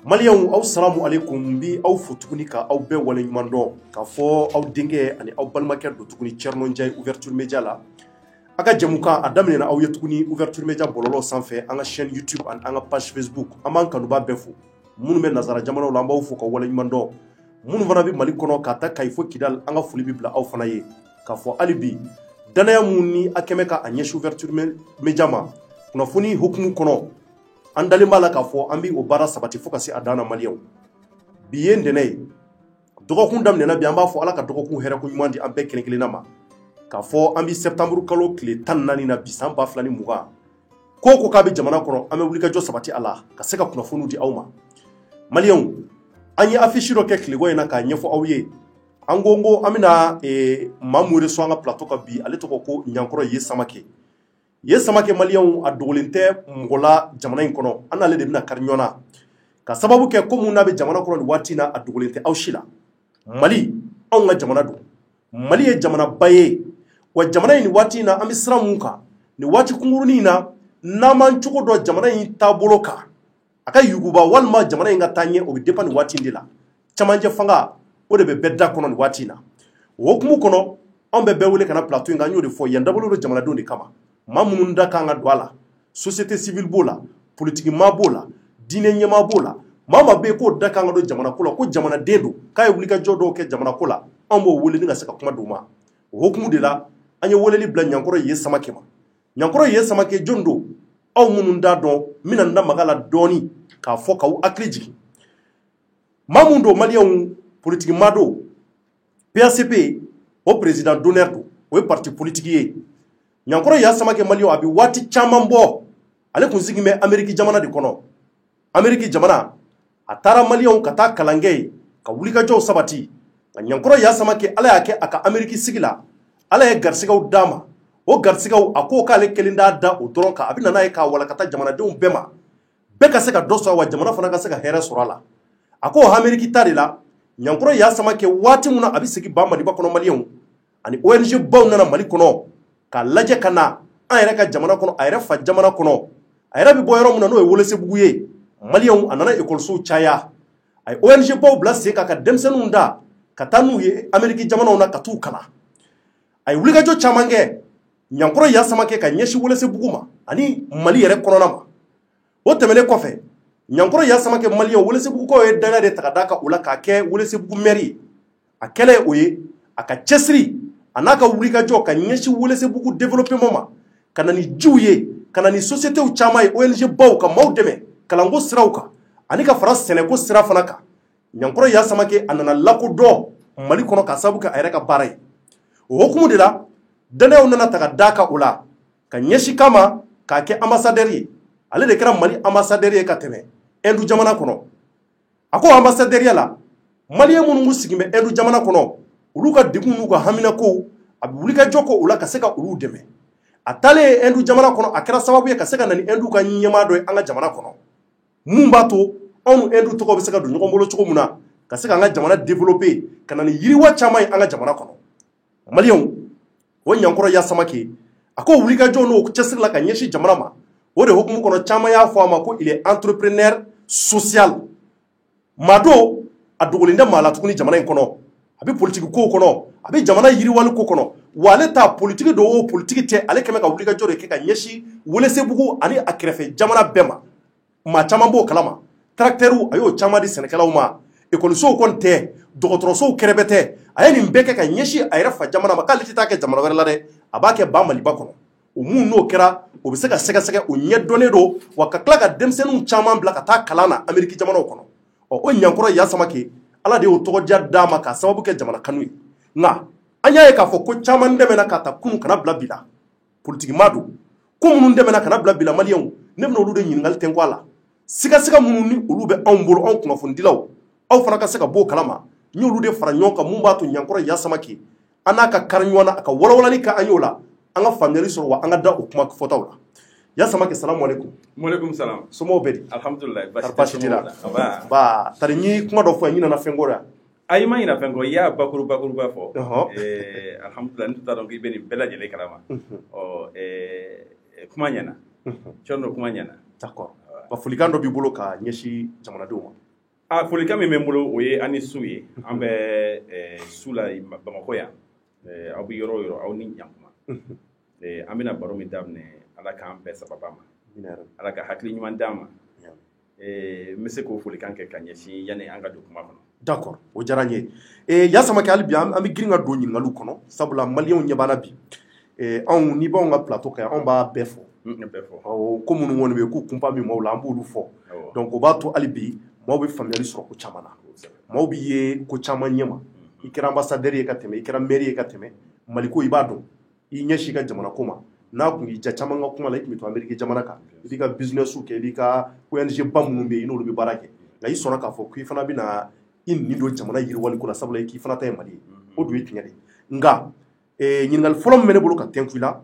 Maliens aw salamu alaikum bi aw fo tuguni ka aw bɛɛ waleɲuman dɔn k'a fɔ aw denkɛ ani aw balimakɛ don tuguni Thierno Ndiaye ouverture média la a ka jamukan a daminɛna aw ye tuguni ouverture média bɔlɔlɔ sanfɛ an ka chaîne YouTube ani an ka page Facebook an b'an kanuba bɛɛ fo minnu bɛ nazara jamanaw la an b'aw fo ka waleɲuman dɔn minnu fana bɛ Mali kɔnɔ ka ta Kayi fo Kidal an ka foli bɛ bila aw fana ye k'a fɔ hali bi danaya mun ni a kɛmɛ ka a ɲɛsin ouverture média ma kunnafoni hukumu kɔnɔ an dalen b'a la k'a fɔ an bɛ o baara sabati fo ka se a dan na Maliens bi ye ntɛnɛn ye dɔgɔkun daminɛna bi an b'a fɔ Ala ka dɔgɔkun hɛrɛko ɲuman di an bɛɛ kelen kelenna ma k'a fɔ an bɛ septembre kalo tile 14 na bi san 2020 ko ko k'a bɛ jamana kɔnɔ an bɛ wulikajɔ sabati a la ka se ka kunnafoniw di aw ma Maliens an ye affiche dɔ kɛ tilegɔ in na k'a ɲɛfɔ aw ye an ko an bɛna maa mun reçoit an ka plateau kan bi ale tɔgɔ ko Ɲankɔrɔ Ye Samake Ye Samake Maliens a dogolen tɛ mɔgɔ la jamana in kɔnɔ an n'ale de bɛna kari ɲɔgɔn na ka sababu kɛ ko mun n'a bɛ jamana kɔnɔ nin waati na a dogolen tɛ aw si la Mali anw ka jamana don Mali ye jamanaba ye wa jamana in nin waati in na an bɛ siran mun kan nin waati kunkurunin in na n'an m'an cogo dɔn jamana in taabolo kan a ka yuguba walima jamana in ka taa ɲɛ o bɛ dépend nin waati in de la cɛmancɛ fanga o de bɛ bɛɛ da kɔnɔ nin waati in na o hukumu kɔnɔ anw bɛ bɛɛ wele ka na plateau in kan an y'o de fɔ yan dabɔlen don jamanadenw de kama maa minnu da kan ka don a la société civile b'o la politique maa b'o la diinɛ ɲɛmaa b'o la maa maa bɛ yen k'o da kan ka don jamana ko la ko jamanaden don k'a ye wulikajɔ dɔw kɛ jamana ko la anw b'o wele ni ka se ka kuma d'u ma o hukumu de la an ye weleli bila Ɲankɔrɔ Ye Samake ma Ɲankɔrɔ Ye Samake jɔn don aw minnu t'a dɔn n bɛna n da maga la dɔɔni k'a fɔ k'aw hakili jigin maa mun don Maliens politique maa don PACP o président d'honneur don o ye parti politique ye Ɲankɔrɔ Ye Samake Maliens a bɛ waati caman bɔ ale kun sigin bɛ Amérique jamana de kɔnɔ Amérique jamana a taara Maliens ka taa kalan kɛ yen ka wulikajɔw sabati nka Ɲankɔrɔ Ye Samake Ala y'a kɛ a ka Amérique sigi la Ala ye garisigɛw d'a ma o garisigɛw a ko k'ale kelen t'a da o dɔrɔn kan a bɛ na n'a ye k'a walakata jamanadenw bɛɛ ma bɛɛ ka se ka dɔ sɔrɔ a wa jamana fana ka se ka hɛrɛ sɔrɔ a la a ko Amérique ta de la Ɲankɔrɔ Ye Samake waati min na a bɛ segin ba Maliba kɔnɔ Maliens ani ONG baw nana Mali kɔnɔ k'a lajɛ ka na an yɛrɛ ka jamana kɔnɔ a yɛrɛ fa jamana kɔnɔ a yɛrɛ bɛ bɔ yɔrɔ min na n'o ye Welesebugu ye Maliens a nana écolesow caya a ye ONG baw bila sen kan ka denmisɛnninw da ka taa n'u ye Amérique jamanaw na ka t'u kalan a ye wulikajɔ caman kɛ Ɲankɔrɔ Ye Samake ka ɲɛsin Welesebugu ma ani Mali yɛrɛ kɔnɔna ma o tɛmɛnen kɔfɛ Ɲankɔrɔ Ye Samake Maliens Welesebugukaw ye danga de ta ka d'a kan o la k'a kɛ Welesebugu maire ye a kɛlen o ye a ka cɛsiri a n'a ka wulikajɔ ka ɲɛsin Welesebugu développement ma ka na ni jiw ye ka na ni sociétéw caman ye ONG baw ka maaw dɛmɛ kalanko siraw kan ani ka fara sɛnɛko sira fana kan Ɲankɔrɔ Ye Samake a nana lakodɔn Mali kɔnɔ ka sababu kɛ a yɛrɛ ka baara ye o hukumu de la danayaw nana ta ka d'a kan o la ka ɲɛsin kama k'a kɛ ambassadeur ye ale de kɛra Mali ambassadeur ye ka tɛmɛ Inde jamana kɔnɔ a ko ambassadeur la Maliens minnu sigin bɛ Inde jamana kɔnɔ olu ka degun n'u ka haminako a bɛ wulikajɔ kɛ o la ka se ka olu dɛmɛ a taalen Inde jamana kɔnɔ a kɛra sababu ye ka se ka na ni Inde ka ɲɛmaa dɔ ye an ka jamana kɔnɔ mun b'a to anw ni Inde tɔgɔ bɛ se ka don ɲɔgɔn bolo cogo min na ka se ka an ka jamana développer ka na ni yiriwa caman ye an ka jamana kɔnɔ Maliens o Ɲankɔrɔ Ye Samake a ko wulikajɔ n'o cɛsiri la ka ɲɛsin jamana ma o de hukumu kɔnɔ caman y'a fɔ a ma ko il est entrepreneur social maa do a dogolen tɛ maa la tuguni jamana in kɔnɔ a bɛ politique ko kɔnɔ a bɛ jamana yiriwali ko kɔnɔ wa ale ta politique do o politique tɛ ale kɛmɛ ka wulikajɔ de kɛ ka ɲɛsin Welesebugu ani a kɛrɛfɛ jamana bɛɛ ma maa caman b'o kalama tracteurs a y'o caman di sɛnɛkɛlaw ma écolesow kɔni tɛ dɔgɔtɔrɔsow kɛrɛfɛ tɛ a ye nin bɛɛ kɛ ka ɲɛsin a yɛrɛ fa jamana ma k'ale tɛ taa kɛ jamana wɛrɛ la dɛ a b'a kɛ ba Maliba kɔnɔ o mun n'o kɛra o bɛ se ka sɛgɛsɛgɛ o ɲɛdɔnnen don wa ka tila ka denmisɛnninw caman bila ka taa kalan na Amérique jamanaw kɔnɔ o Ɲankɔrɔ Ye Samake Ala de y'o tɔgɔdiya d'a ma k'a sababu kɛ jamana kanu ye nka an y'a ye k'a fɔ ko caman dɛmɛna ka ta kunun kana bila bi la politique maa don ko minnu dɛmɛna kana bila bi la Maliens ne bɛna olu de ɲininkali tɛnku a la sigasɛgɛ minnu ni olu bɛ anw bolo anw kunnafonidilaw aw fana ka se ka bɔ o kalama n y'olu de fara ɲɔgɔn kan mun b'a to Ɲankɔrɔ Ye Samake an n'a ka kari ɲɔgɔn na a ka walawalali kɛ an y'o la an ka faamuyali sɔrɔ wa an ka da o kuma fɔtaw la Ye Samake salamu alaikum. Walaikum salam. Somɔgɔw bɛ di? Alhamdulillah. Basi t'i la. Ba tari ɲi kuma dɔ fɔ n ɲinɛna fɛn kɔ yan. Ayi ma ɲinɛ fɛn kɔ i y'a bakuruba fɔ. Alhamdulillah n tun t'a dɔn k'i bɛ nin bɛɛ lajɛlen kalama. Kuma ɲɛna. Cɔn dɔ kuma ɲɛna. D'accord. Ka folikan dɔ b'i bolo ka ɲɛsin jamanadenw ma. folikan min bɛ n bolo o ye an ni su ye an bɛ su la Bamakɔ yan aw bɛ yɔrɔ o yɔrɔ aw ni ɲankuma an bɛna baro min daminɛ ala k'an bɛɛ sababa ma ala ka hakili ɲuman d'an ma n bɛ se k'o folikan kɛ ka ɲɛsin yanni an ka don kuma kɔnɔ. D'accord o diyara n ye Yasama kɛ hali bi an bɛ girin ka don ɲininkaliw kɔnɔ sabula maliyɛnw ɲɛ b'an na bi anw n'i b'anw ka plateau kan anw b'a bɛɛ fɔ ko minnu kɔni bɛ yen k'u kunpa min maaw la an b'olu fɔ donc o b'a to hali bi maaw bɛ faamuyali sɔrɔ ko caman na maaw b'i ye ko caman ɲɛma i kɛra ambassadeur ye ka tɛmɛ i kɛra maire ye ka tɛmɛ maliko i b'a dɔn i ɲɛsin i ka jamana ko ma n'a kun y'i ja caman ka kuma la i tun bɛ to Amérique jamana kan i b'i ka business kɛ i b'i ka ONG ba minnu bɛ yen i n'olu bɛ baara kɛ nka i sɔnna k'a fɔ k'i fana bɛna i nin don jamana yiriwali ko la sabula i k'i fana ta ye Mali ye o dun ye tiɲɛ de ye nka ɲininkali fɔlɔ min bɛ ne bolo ka tɛnku i la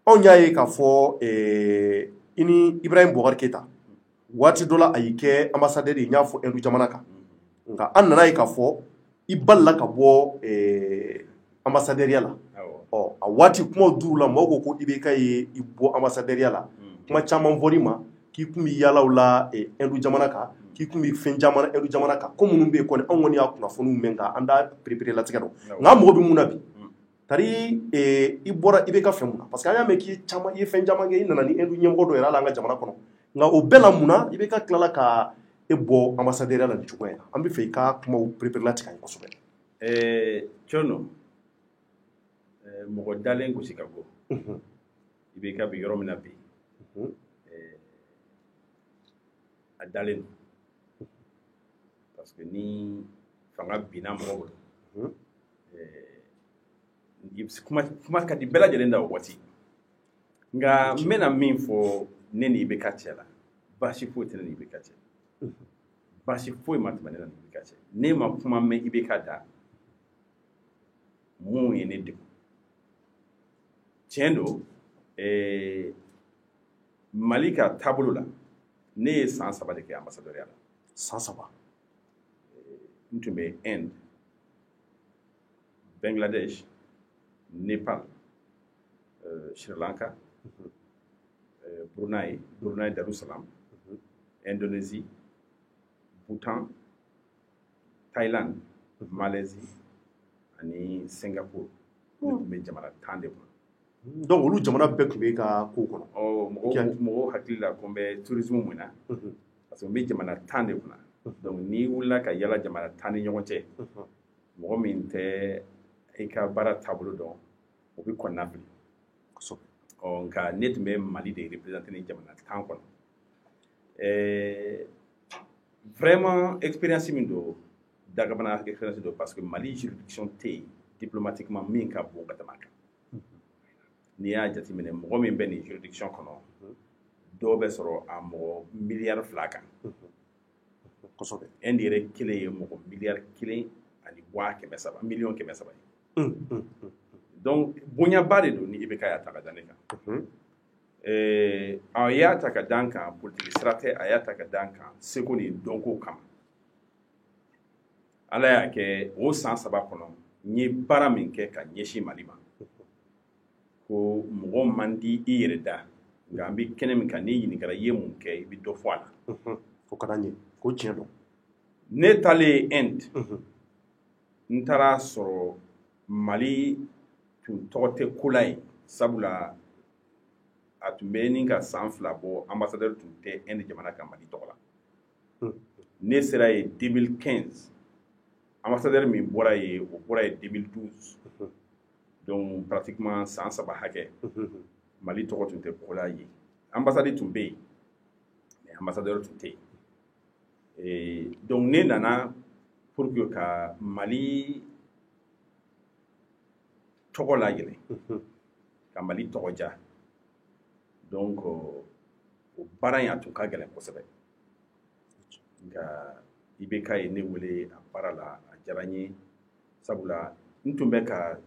anw y'a ye k'a fɔ i ni Ibrahim Boubacar Keita waati dɔ la a y'i kɛ ambassadeur ye n y'a fɔ Hindu jamana kan nka an nana ye k'a fɔ i balila ka bɔ ambassadeuriya la a waati kumaw duuru la mɔgɔw ko IBK ye i bɔ ambassadeuriya la kuma caman fɔr'i ma k'i kun bɛ yaalaw la Hindu jamana kan k'i kun bɛ fɛn caman Hindu jamana kan ko minnu bɛ yen kɔni anw kɔni y'a kunnafoniw mɛn nka an t'a perepere latigɛ dɔn nka an mago bɛ mun na bi tari i bɔra IBK fɛn mun na parce que an y'a mɛn k'i ye fɛn caman kɛ i nana ni Hindu ɲɛmɔgɔ dɔ yɛrɛ hali an ka jamana kɔnɔ nka o bɛɛ la mun na IBK tilala ka e bɔ ambassadeuriya la nin cogoya in na an bɛ fɛ i ka kumaw perepere latigɛ an ye kosɛbɛ. Cɔnɔ mɔgɔ dalen gosi ka bɔ IBK bɛ yɔrɔ min na bi a dalen don parce que ni fanga binna mɔgɔ bolo kuma ka di bɛɛ lajɛlen da o waati nka n bɛna min fɔ ne ni IBK cɛ la baasi foyi tɛ ne ni IBK cɛ baasi foyi ma tɛmɛ ne ni IBK cɛ ne ma kuma mɛn IBK da mun ye ne degun tiɲɛ don Mali ka taabolo la ne ye san 3 de kɛ ambassadeur la san 3 n tun bɛ Inde Bangladesh Nepal Sri Lanka Brunei Darussalam Indonésie Bhutan Thailand Malaisie ani Singapour ne tun bɛ jamana 10 de kɔnɔ donc olu jamana bɛɛ tun bɛ ka ko kɔnɔ mɔgɔw hakili la ko n bɛ tourisme mun na parce que n bɛ jamana 10 de kunna donc n'i wulila ka yala jamana 10 ni ɲɔgɔn cɛ mɔgɔ min tɛ i ka baara taabolo dɔn o bɛ kɔnɔna fili nka ne tun bɛ Mali de représenter ni jamana 10 kɔnɔ vraiment expérience min don dagabana expérience don parce que Mali juridiction tɛ yen diplomatiquement min ka bon ka tɛmɛ a kan n'i y'a jateminɛ mɔgɔ min bɛ nin juridiction kɔnɔ dɔw bɛ sɔrɔ a mɔgɔ miliyari 2 kan kosɛbɛ Inde yɛrɛ kelen ye mɔgɔ miliyari 1 ani $700 miliyɔn 700 ye donc bonyaba de don ni IBK y'a ta ka da ne kan a y'a ta ka da n kan politiki sira tɛ a y'a ta ka da n kan seko ni dɔnko kama ala y'a kɛ o san 3 kɔnɔ n ye baara min kɛ ka ɲɛsin Mali ma ko mɔgɔ man di i yɛrɛ da nka an bɛ kɛnɛ min kan n'i ɲininkara i ye mun kɛ i bɛ dɔ fɔ a la o ka d'an ye ko tiɲɛ don ne taalen Inde n taara sɔrɔ Mali tun tɔgɔ tɛ ko la yen sabula a tun bɛ ni ka san 2 bɔ ambassadeur tun tɛ Inde jamana kan Mali tɔgɔ la ne sera yen 2015 ambassadeur min bɔra yen o bɔra yen 2012 donc pratiquement san 3 hakɛ Mali tɔgɔ tun tɛ ko la yen ambassade tun bɛ yen mais ambassadeur tun tɛ yen donc ne nana pour que ka Mali tɔgɔ la yɛlɛ ka Mali tɔgɔ ja donc o baara in a tun ka gɛlɛn kosɛbɛ nka IBK ye ne wele a baara la a diyara n ye sabula n tun bɛ ka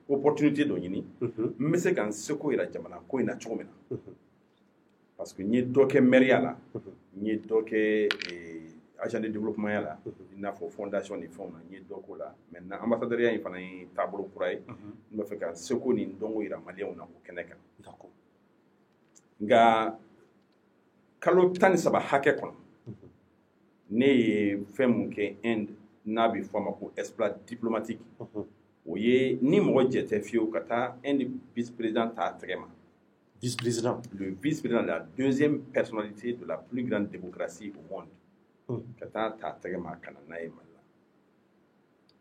opportunité dɔ ɲini n bɛ se ka n seko yira jamana ko in na cogo min na parce que n ye dɔ kɛ maire la n ye dɔ kɛ agent de développement ya la i n'a fɔ fondation ni fɛnw na n ye dɔ k'o la maintenant ambassadeuriya in fana ye taabolo kura ye n bɛ fɛ ka seko ni n dɔnko yira maliyɛnw na o kɛnɛ kan nka kalo 13 hakɛ kɔnɔ ne ye fɛn mun kɛ Inde n'a bɛ fɔ a ma ko exploit diplomatique o ye ni mɔgɔ jɛ tɛ fiyewu ka taa Inde vice-président t'a tɛgɛ ma. Vice-président. Le vice-président, la deuxième personnalité de la plus grande démocratie au monde. Ka taa t'a tɛgɛ ma ka na n'a ye Mali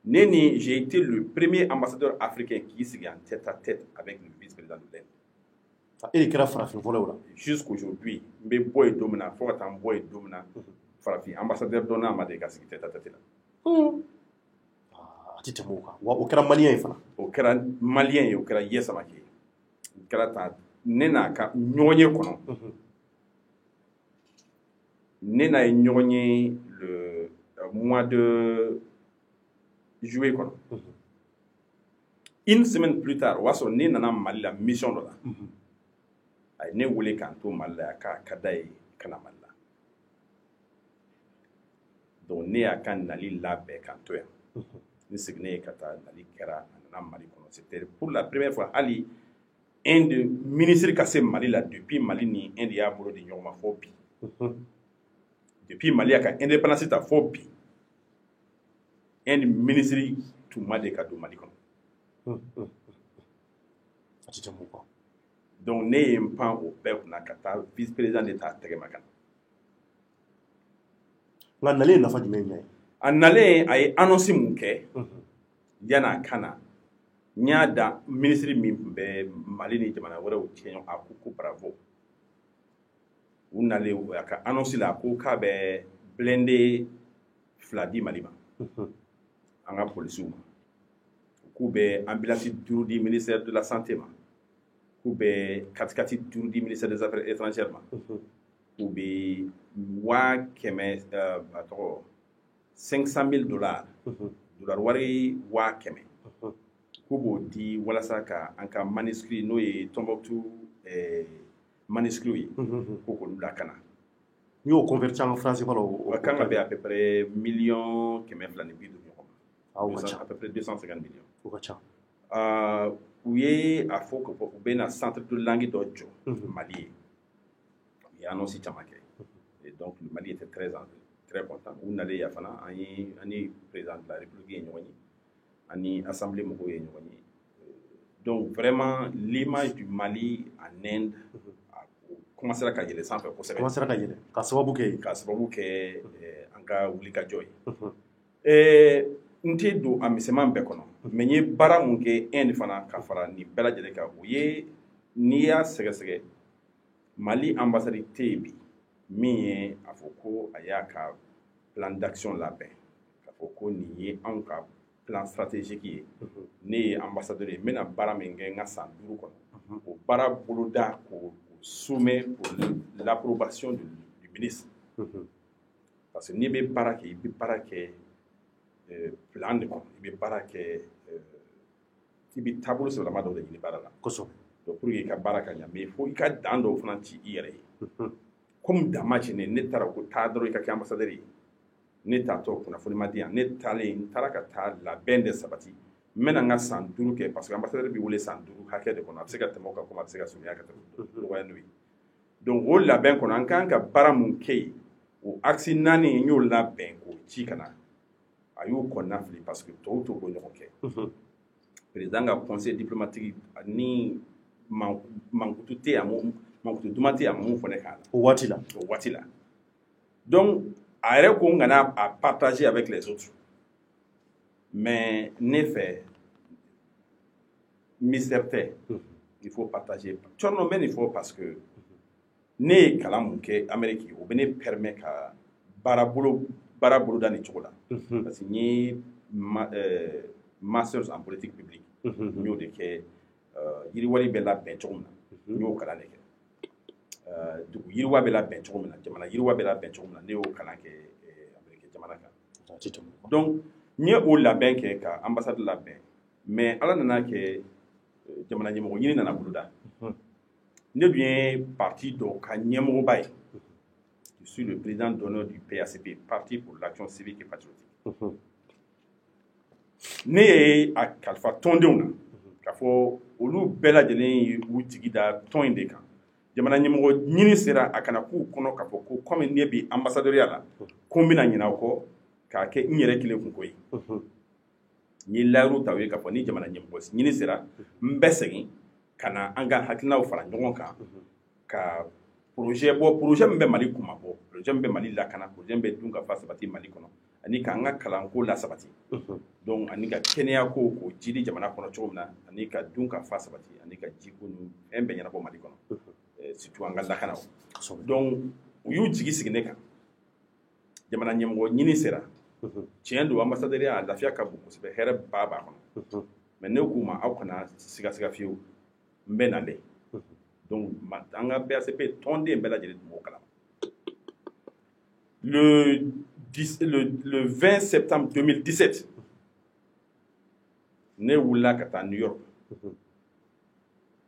la. J'ai été le premier ambassadeur africain qui sigi en tête à tête avec le vice-président de l'Inde. Et kɛra farafin fɔlɔ la. Jusqu'aujourd'hui n bɛ bɔ yen don min na fo ka taa n bɔ yen don min na farafin ambassadeur dɔ n'a ma deli ka sigi tête à tête la. A ti tɛmɛ o kan wa o kɛra maliyɛn ye fana. O kɛra maliyɛn ye o kɛra Ye Samake ye o kɛra tan ne n'a ka ɲɔgɔn ye kɔnɔ ne n'a ye ɲɔgɔn ye le mois de juillet kɔnɔ. Une semaine plus tard o y'a sɔrɔ ne nana Mali la mission dɔ la a ye ne wele k'an to Mali la k'a ka d'a ye ka na Mali la donc ne y'a ka nali labɛn k'an to yan ne seginnen ye ka taa nali kɛra a nana Mali kɔnɔ c'était pour la première fois hali Inde ministre ka se Mali la depuis Mali ni Inde y'a bolo di ɲɔgɔn ma fo bi depuis Mali y'a ka indépendance ta fo bi Inde ministre tun ma de ka don Mali kɔnɔ. A ti tɛmɛ o kan. Donc ne ye n pan o bɛɛ kunna ka taa vice-président de t'a tɛgɛ ma ka na. Nka nalen ye nafa jumɛn ɲɛ ye? A nalen a ye annonce mun kɛ yan'a ka na n y'a da ministre min tun bɛ Mali ni jamana wɛrɛw cɛ ɲɔgɔn a ko bravo u nalen a ka annonce la a ko k'a bɛ blindé 2 di Mali ma an ka polisiw ma k'u bɛ ambulance 5 di ministère de la santé ma k'u bɛ 4x4 5 di ministère des affaires étrangères ma k'u bɛ $500,000 dollar wari $100,000 k'u b'o di walasa ka an ka manuscrit n'o ye Tombouctou manuscrit ye ko k'olu lakana. N'i y'o converti en français fɔlɔ o kan ka bɛn à peu près $250 millions ɲɔgɔn ma. À peu près 250 millions. O ka ca. U ye a fɔ ko u bɛna centre de langue dɔ jɔ Mali ye. U ye annonce caman kɛ. Et donc le Mali était très content. U nalen yan fana an ni président de la République ye ɲɔgɔn ye ani assemblée mɔgɔw ye ɲɔgɔn ye. Donc vraiment l'image du Mali en Inde commencera ka yɛlɛ sanfɛ kosɛbɛ. Commencera ka yɛlɛ ka sababu kɛ an ka wulikajɔ ye. N tɛ don a misɛman bɛɛ kɔnɔ mais n ye baara mun kɛ Inde fana ka fara nin bɛɛ lajɛlen kan o ye n'i y'a sɛgɛsɛgɛ Mali ambassade tɛ yen bi min ye a fɔ ko a y'a ka plan d'action labɛn k'a fɔ ko nin ye anw ka plan stratégique ye ne ye ambassadeur ye n bɛna baara min kɛ n ka san 5 kɔnɔ o baara boloda k'o soumet pour l'approbation du ministre parce que n'i bɛ baara kɛ i bɛ baara kɛ plan de kɔnɔ i bɛ baara kɛ i bɛ taabolo sɛbɛlama dɔw de ɲini baara la kosɛbɛ donc pour que i ka baara ka ɲa mais fo i ka dan dɔw fana ci i yɛrɛ ye comme dan ma ci ne taara ko taa dɔrɔn i ka kɛ ambassadeur ye ne taatɔ kunnafoni ma di yan ne taalen n taara ka taa labɛn de sabati n bɛna n ka san 5 kɛ parce que ambassadeur bɛ wele san 5 hakɛ de kɔnɔ a bɛ se ka tɛmɛ o kan comme a bɛ se ka surunya ka tɛmɛ dɔgɔya n'o ye donc o labɛn kɔnɔ an kan ka baara mun kɛ yen o axe 4 n y'o labɛn k'o ci ka na a y'o kɔnɔna fili parce que tɔw t'o ɲɔgɔn kɛ président ka conseil diplomatique ni mankutu tɛ yan mankutu duman tɛ yan mun fɔ ne k'a la o waati la donc a yɛrɛ ko n kana a partager avec les autres mais ne fɛ mystère tɛ il faut partager cɔrɔnɔ bɛ nin fɔ parce que ne ye kalan mun kɛ Amérique o bɛ ne permet ka baara boloda nin cogo la parce que n ye masters en politique publique n y'o de kɛ yiriwali bɛ labɛn cogo min na n y'o kalan de kɛ dugu yiriwa bɛ labɛn cogo min na jamana yiriwa bɛ labɛn cogo min na ne y'o kalan kɛ Amérique jamana kan donc n ye o labɛn kɛ ka ambassade labɛn mais ala nana kɛ jamana ɲɛmɔgɔ ɲini nana boloda ne dun ye parti dɔ ka ɲɛmɔgɔba ye je suis le président d'honneur du PACP Parti pour l'action civique et patriotique ne ye a kalifa tɔndenw na k'a fɔ olu bɛɛ lajɛlen ye u jigi da tɔn in de kan jamana ɲɛmɔgɔ ɲini sera a kana k'u kɔnɔ k'a fɔ ko komi ne bi ambassadoriya la ko n bɛna ɲinɛ aw kɔ k'a kɛ n yɛrɛ kelen kunko ye n ye layiru ta u ye k'a fɔ ni jamana ɲɛmɔgɔ ɲini sera n bɛ segin ka na an ka hakilinaw fara ɲɔgɔn kan ka projet min bɛ Mali kuma bɔ projet min bɛ Mali lakana projet min bɛ dun ka fa sabati Mali kɔnɔ ani k'an ka kalanko la sabati donc ani ka kɛnɛya ko k'o jidi jamana kɔnɔ cogo min na ani ka dun ka fa sabati ani ka jiko ni fɛn bɛɛ ɲɛnabɔ Mali kɔnɔ surtout an ka lakanaw donc u y'u jigi sigi ne kan jamana ɲɛmɔgɔ ɲini sera tiɲɛ don ambassadoriya a lafiya ka bon kosɛbɛ hɛrɛ b'a kɔnɔ mais ne k'u ma aw kana sigasiga fiyewu n bɛ nalen donc an ka BACP tɔnden bɛɛ lajɛlen tun b'o kalama le 20 septembre 2017 ne wulila ka taa New York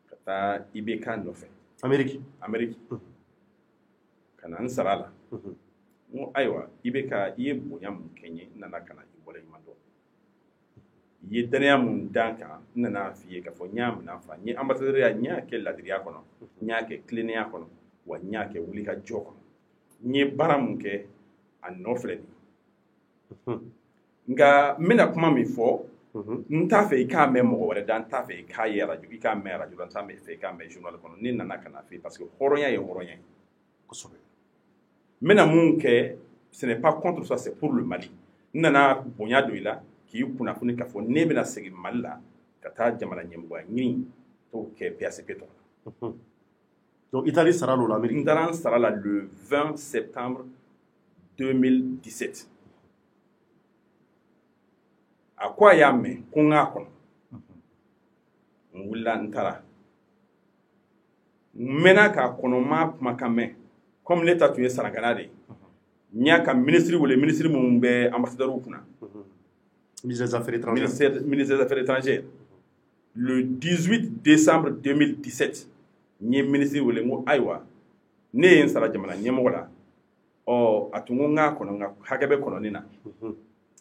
ka taa IBK nɔfɛ Amérique ka na n sara la n ko ayiwa IBK i ye bonya mun kɛ n ye n nana ka na i waleɲuman dɔn i ye dannaya mun d'an kan n nana f'i ye k'a fɔ n y'a minɛ fa n ye ambassadoriya n y'a kɛ ladiriya kɔnɔ n y'a kɛ tilennenya kɔnɔ wa n y'a kɛ wulikajɔ kɔnɔ n ye baara mun kɛ a nɔ filɛ nin nka n bɛna kuma min fɔ n t'a fɛ i k'a mɛn mɔgɔ wɛrɛ da n t'a fɛ i k'a ye radio i k'a mɛn radio la n t'a fɛ i k'a mɛn journal kɔnɔ ne nana ka na f'i ye parce que hɔrɔnya ye hɔrɔnya ye kosɛbɛ n bɛna mun kɛ ce n'est pas contre ça c'est pour le Mali n nana bonya don i la k'i kunnafoni k'a fɔ ne bɛna segin Mali la ka taa jamana ɲɛmɔgɔya ɲini t'o kɛ BACP tɔgɔ la donc i taar'i sara l'o la Amérique n taara n sara la le 20 septembre 2017 a ko a y'a mɛn ko n k'a kɔnɔ n wulila n taara n mɛnna k'a kɔnɔ n ma kumakan mɛn comme ne ta tun ye sarakana de ye n y'a ka ministre wele ministre minnu bɛ ambassadeurs kunna ministre des Affaires étrangères le 18 décembre 2017 n ye ministre wele n ko ayiwa ne ye n sara jamana ɲɛmɔgɔ la a tun ko n k'a kɔnɔ n ka hakɛ bɛ kɔnɔni na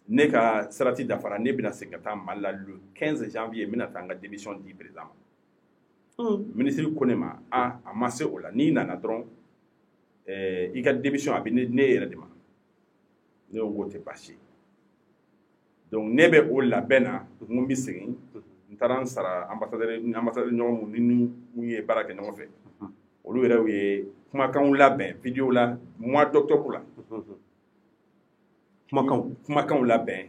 ne ka sarati dafara ne bɛna segin ka taa Mali la le 15 janvier n bɛna taa n ka démission di président ma ministre ko ne ma a ma se o la n'i nana dɔrɔn i ka démission a bɛ ne yɛrɛ de ma ne ko k'o tɛ baasi ye donc ne bɛ o labɛn na n ko n bɛ segin n taara n sara ambassadeur ɲɔgɔn minnu ye baara kɛ ɲɔgɔn fɛ olu yɛrɛ ye kumakanw labɛn vidéo la mois d'octobre la kumakanw labɛn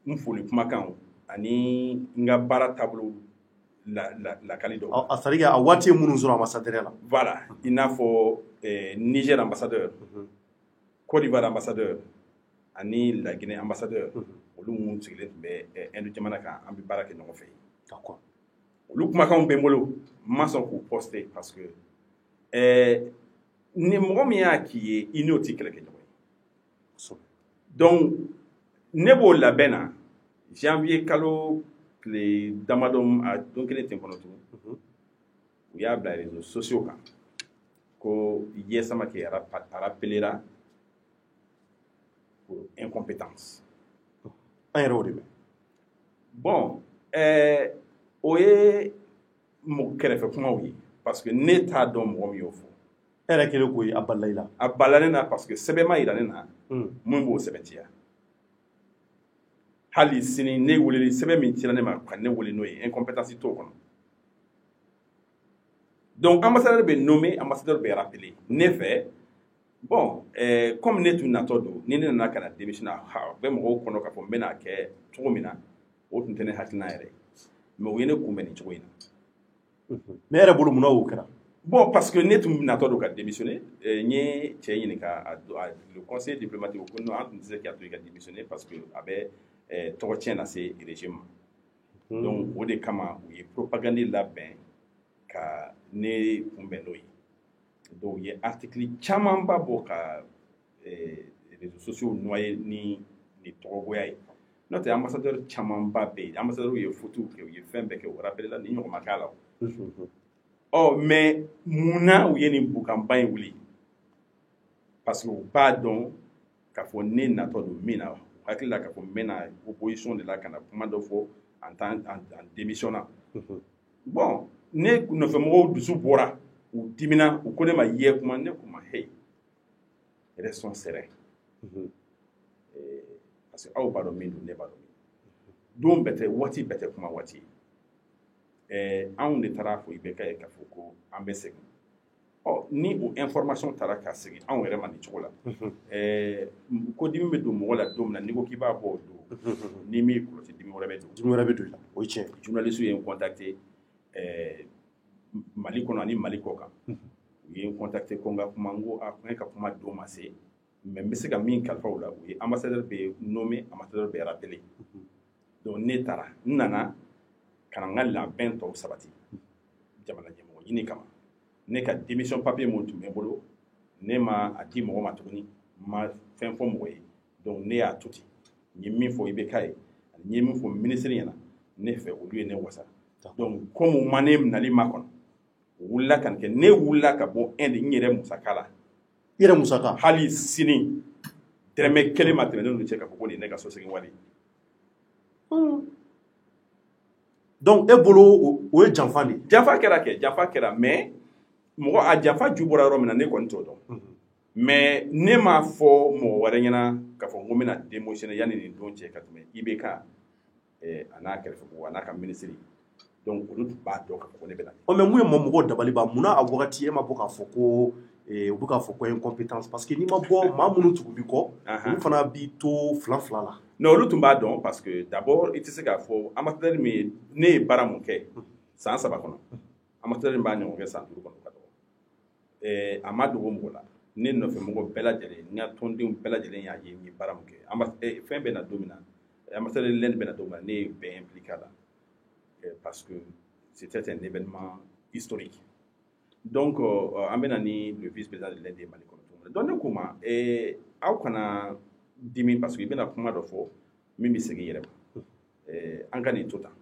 n foli kumakanw ani n ka baara taabolo lakali dɔw a c'est à dire a waati ye minnu sɔrɔ ambassadoriya la voilà i n'a fɔ Niger ambassadeur Côte d'Ivoire ambassadeur ani La Guinée ambassadeur olu minnu sigilen tun bɛ Inde jamana kan an bɛ baara kɛ ɲɔgɔn fɛ d'accord olu kumakanw bɛ n bolo n ma sɔn k'u poster parce que ni mɔgɔ min y'a k'i ye i n'o tɛ kɛlɛ kɛ ɲɔgɔn ye donc ne b'o labɛn na janvier kalo tile damadɔ a don kelen tɛ kɔnɔ tugun u y'a bila réseaux sociaux kan ko Yes Samake rappelera pour incompétence an yɛrɛ o de mɛn bon o ye kɛrɛfɛ kumaw ye parce que ne t'a dɔn mɔgɔ min y'o fɔ e yɛrɛ kelen ko ye a balila i la a balila ne na parce que sɛbɛn ma yira ne na mun b'o sɛbɛntiya hali sini ne weleli sɛbɛn min cira ne ma ka ne wele n'o ye incompétence t'o kɔnɔ donc ambassadeur bɛ nommé ambassadeur bɛ rappelé ne fɛ bon comme ne tun natɔ don ni ne nana ka na démissionner a bɛ mɔgɔw kɔnɔ k'a fɔ n bɛna kɛ cogo min na o tun tɛ ne hakilina yɛrɛ mais o ye ne kunbɛn nin cogo in na ne yɛrɛ bolo munna o kɛra bon parce que ne tun natɔ don ka démissionner n ye cɛ ɲininka le conseil diplomatique ko non an tun tɛ se k'a to i ka démissionner parce que a bɛ tɔgɔ tiɲɛ lase régime ma donc o de kama u ye propagande labɛn ka ne kunbɛn n'o ye donc u ye article camanba bɔ ka réseaux sociaux noyé ni tɔgɔgoya ye n'o tɛ ambassadeur camanba bɛ yen ambassadeur ye photo kɛ u ye fɛn bɛɛ kɛ o rappelé la ni ɲɔgɔn ma k'a la o mais munna u ye nin bukanba in wuli parce que u b'a dɔn k'a fɔ ne natɔ don min na hakili la k'a fɔ n bɛna opposition de la ka na kuma dɔ fɔ en démissionnant bon ne nɔfɛmɔgɔw dusu bɔra u dimina u ko ne ma ye kuma ne ko ma hey restons sereins parce que aw b'a dɔn min don ne b'a dɔn don bɛɛ tɛ waati bɛɛ tɛ kuma waati anw de taara fɔ IBK ye k'a fɔ ko an bɛ segin ni o information taara ka segin anw yɛrɛ ma nin cogo la ko dimi bɛ don mɔgɔ la don min na n'i ko k'i b'a bɔ o don ni m'i kɔlɔsi dimi wɛrɛ bɛ don dimi wɛrɛ bɛ don i la o ye tiɲɛ ye journaliste ye n contacté Mali kɔnɔ ani Mali kɔ kan u ye n contacté ko n ka kuma n ko ko ne ka kuma don ma se mais n bɛ se ka min kalifa u la u ye ambassadeur bɛ nommé ambassadeur bɛ rappelé donc ne taara n nana ka na n ka labɛn tɔw sabati jamana ɲɛmɔgɔ ɲini kama ne ka démission papier mun tun bɛ n bolo ne ma a di mɔgɔ ma tuguni n ma fɛn fɔ mɔgɔ ye donc ne y'a to ten n ye min fɔ IBK ye ani n ye min fɔ ministre ɲɛna ne fɛ olu ye ne wasa donc comme u ma ne nali ma kɔnɔ u wulila ka nin kɛ ne wulila ka bɔ n yɛrɛ musaka la i yɛrɛ musaka hali sini dɛrɛmɛ kelen ma tɛmɛ ne n'u cɛ k'a fɔ ko nin ye ne ka so segin wari donc e bolo o ye janfa de ye janfa kɛra mais mɔgɔ a janfa ju bɔra yɔrɔ min na ne kɔni t'o dɔn mais ne m'a fɔ mɔgɔ wɛrɛ ɲɛna k'a fɔ ko n bɛna démissionner yanni nin don cɛ ka tɛmɛ IBK a n'a kɛrɛfɛmɔgɔ a n'a ka ministre donc olu tun b'a dɔn k'a fɔ ko ne bɛna mais mun ye mɔgɔw dabali ban munna a wagati e ma bɔ k'a fɔ ko u bɛ k'a fɔ ko incompétence parce que n'i ma bɔ maa minnu tugu b'i kɔ olu fana b'i to fila la non olu tun b'a dɔn parce que d'abord i tɛ se k'a fɔ ambassadeur min ne ye baara mun kɛ san 3 kɔnɔ ambassadeur min b'a ɲɔgɔn kɛ san 5 kɔnɔ ka dɔgɔ a ma dogo mɔgɔ la ne nɔfɛ mɔgɔ bɛɛ lajɛlen n ka tɔndenw bɛɛ lajɛlen y'a ye n ye baara mun kɛ fɛn bɛ na don min na ambassadeur Lɛn bɛ na don min na ne ye bɛɛ impliqué a la parce que c'était un événement historique donc an bɛ na ni le vice-président de Lɛn de Mali kɔnɔ donc ne ko ma aw kana dimi parce que i bɛna kuma dɔ fɔ min bɛ segin i yɛrɛ ma an ka nin to tan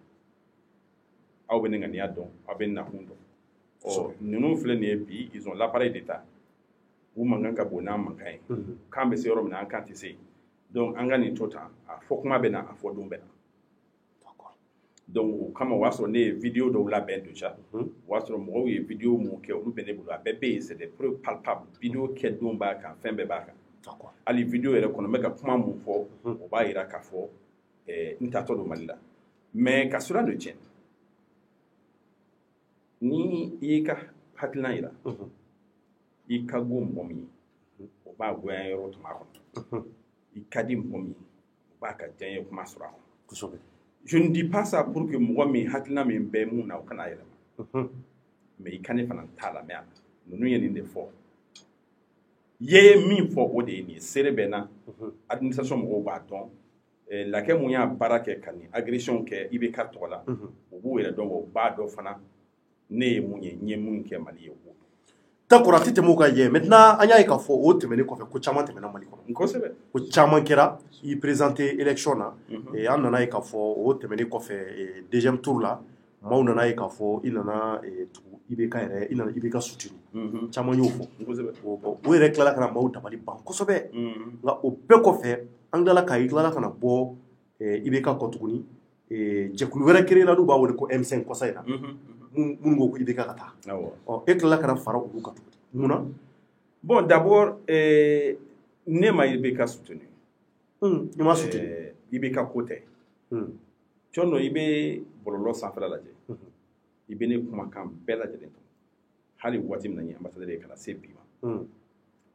aw bɛ ne ŋaniya dɔn aw bɛ nakun dɔn ninnu filɛ nin ye bi ils ont l'appareil d'État u mankan ka bon n'an mankan ye k'an bɛ se yɔrɔ min na an kan tɛ se donc an ka nin to tan a fɔ kuma bɛ na a fɔ don bɛ na donc o kama o y'a sɔrɔ ne ye vidéo dɔw labɛn déjà o y'a sɔrɔ mɔgɔw ye vidéo mun kɛ olu bɛ ne bolo a bɛɛ bɛ yen c'est des preuves palpables vidéo kɛ don b'a kan fɛn bɛɛ b'a kan hali vidéo yɛrɛ kɔnɔ n bɛ ka kuma mun fɔ o b'a jira k'a fɔ n tatɔ don Mali la mais ka cela ne tienne ni i y'i ka hakilina jira i ka go mɔgɔ min ye o b'a goya yɔrɔ tuma kɔnɔ i ka di mɔgɔ min ye o b'a ka diyaɲɛ kuma sɔrɔ a kɔnɔ je ne dis pas ça pour que mɔgɔ min hakilina min bɛ mun na o kana yɛlɛma mais i ka ne fana t'a lamɛn a la ninnu ye nin de fɔ ye min fɔ o de ye nin ye seere bɛ na administration mɔgɔw b'a dɔn lakɛ mun y'a baara kɛ ka nin agression kɛ IBK tɔgɔ la o b'u yɛrɛ dɔn o b'a dɔn fana ne ye mun ye n ye mun kɛ Mali ye o d'accord a tɛ tɛmɛ o kan ye maintenant an y'a ye k'a fɔ o tɛmɛnen kɔfɛ ko caman tɛmɛna Mali kɔnɔ kosɛbɛ ko caman kɛra i présenté élection na an nana ye k'a fɔ o tɛmɛnen kɔfɛ deuxième tour la maaw nana ye k'a fɔ i nana tugu IBK yɛrɛ i nana IBK soutenu caman y'o fɔ o yɛrɛ tilala ka na maaw dabali ban kosɛbɛ nka o bɛɛ kɔfɛ an tilala ka na bɔ IBK kɔ tuguni jɛkulu wɛrɛ créé la n'u b'a wele ko M5 kɔsa in na minnu ko IBK ka taa e tilala ka na fara olu kan tuguni munna bon d'abord ne ma IBK soutenu i ma soutenu IBK ko tɛ cɔn dɔ i bɛ bɔlɔlɔ sanfɛla lajɛ i bɛ ne kumakan bɛɛ lajɛlen tɔn hali waati min na n ye ambassadeur ye kana se bi ma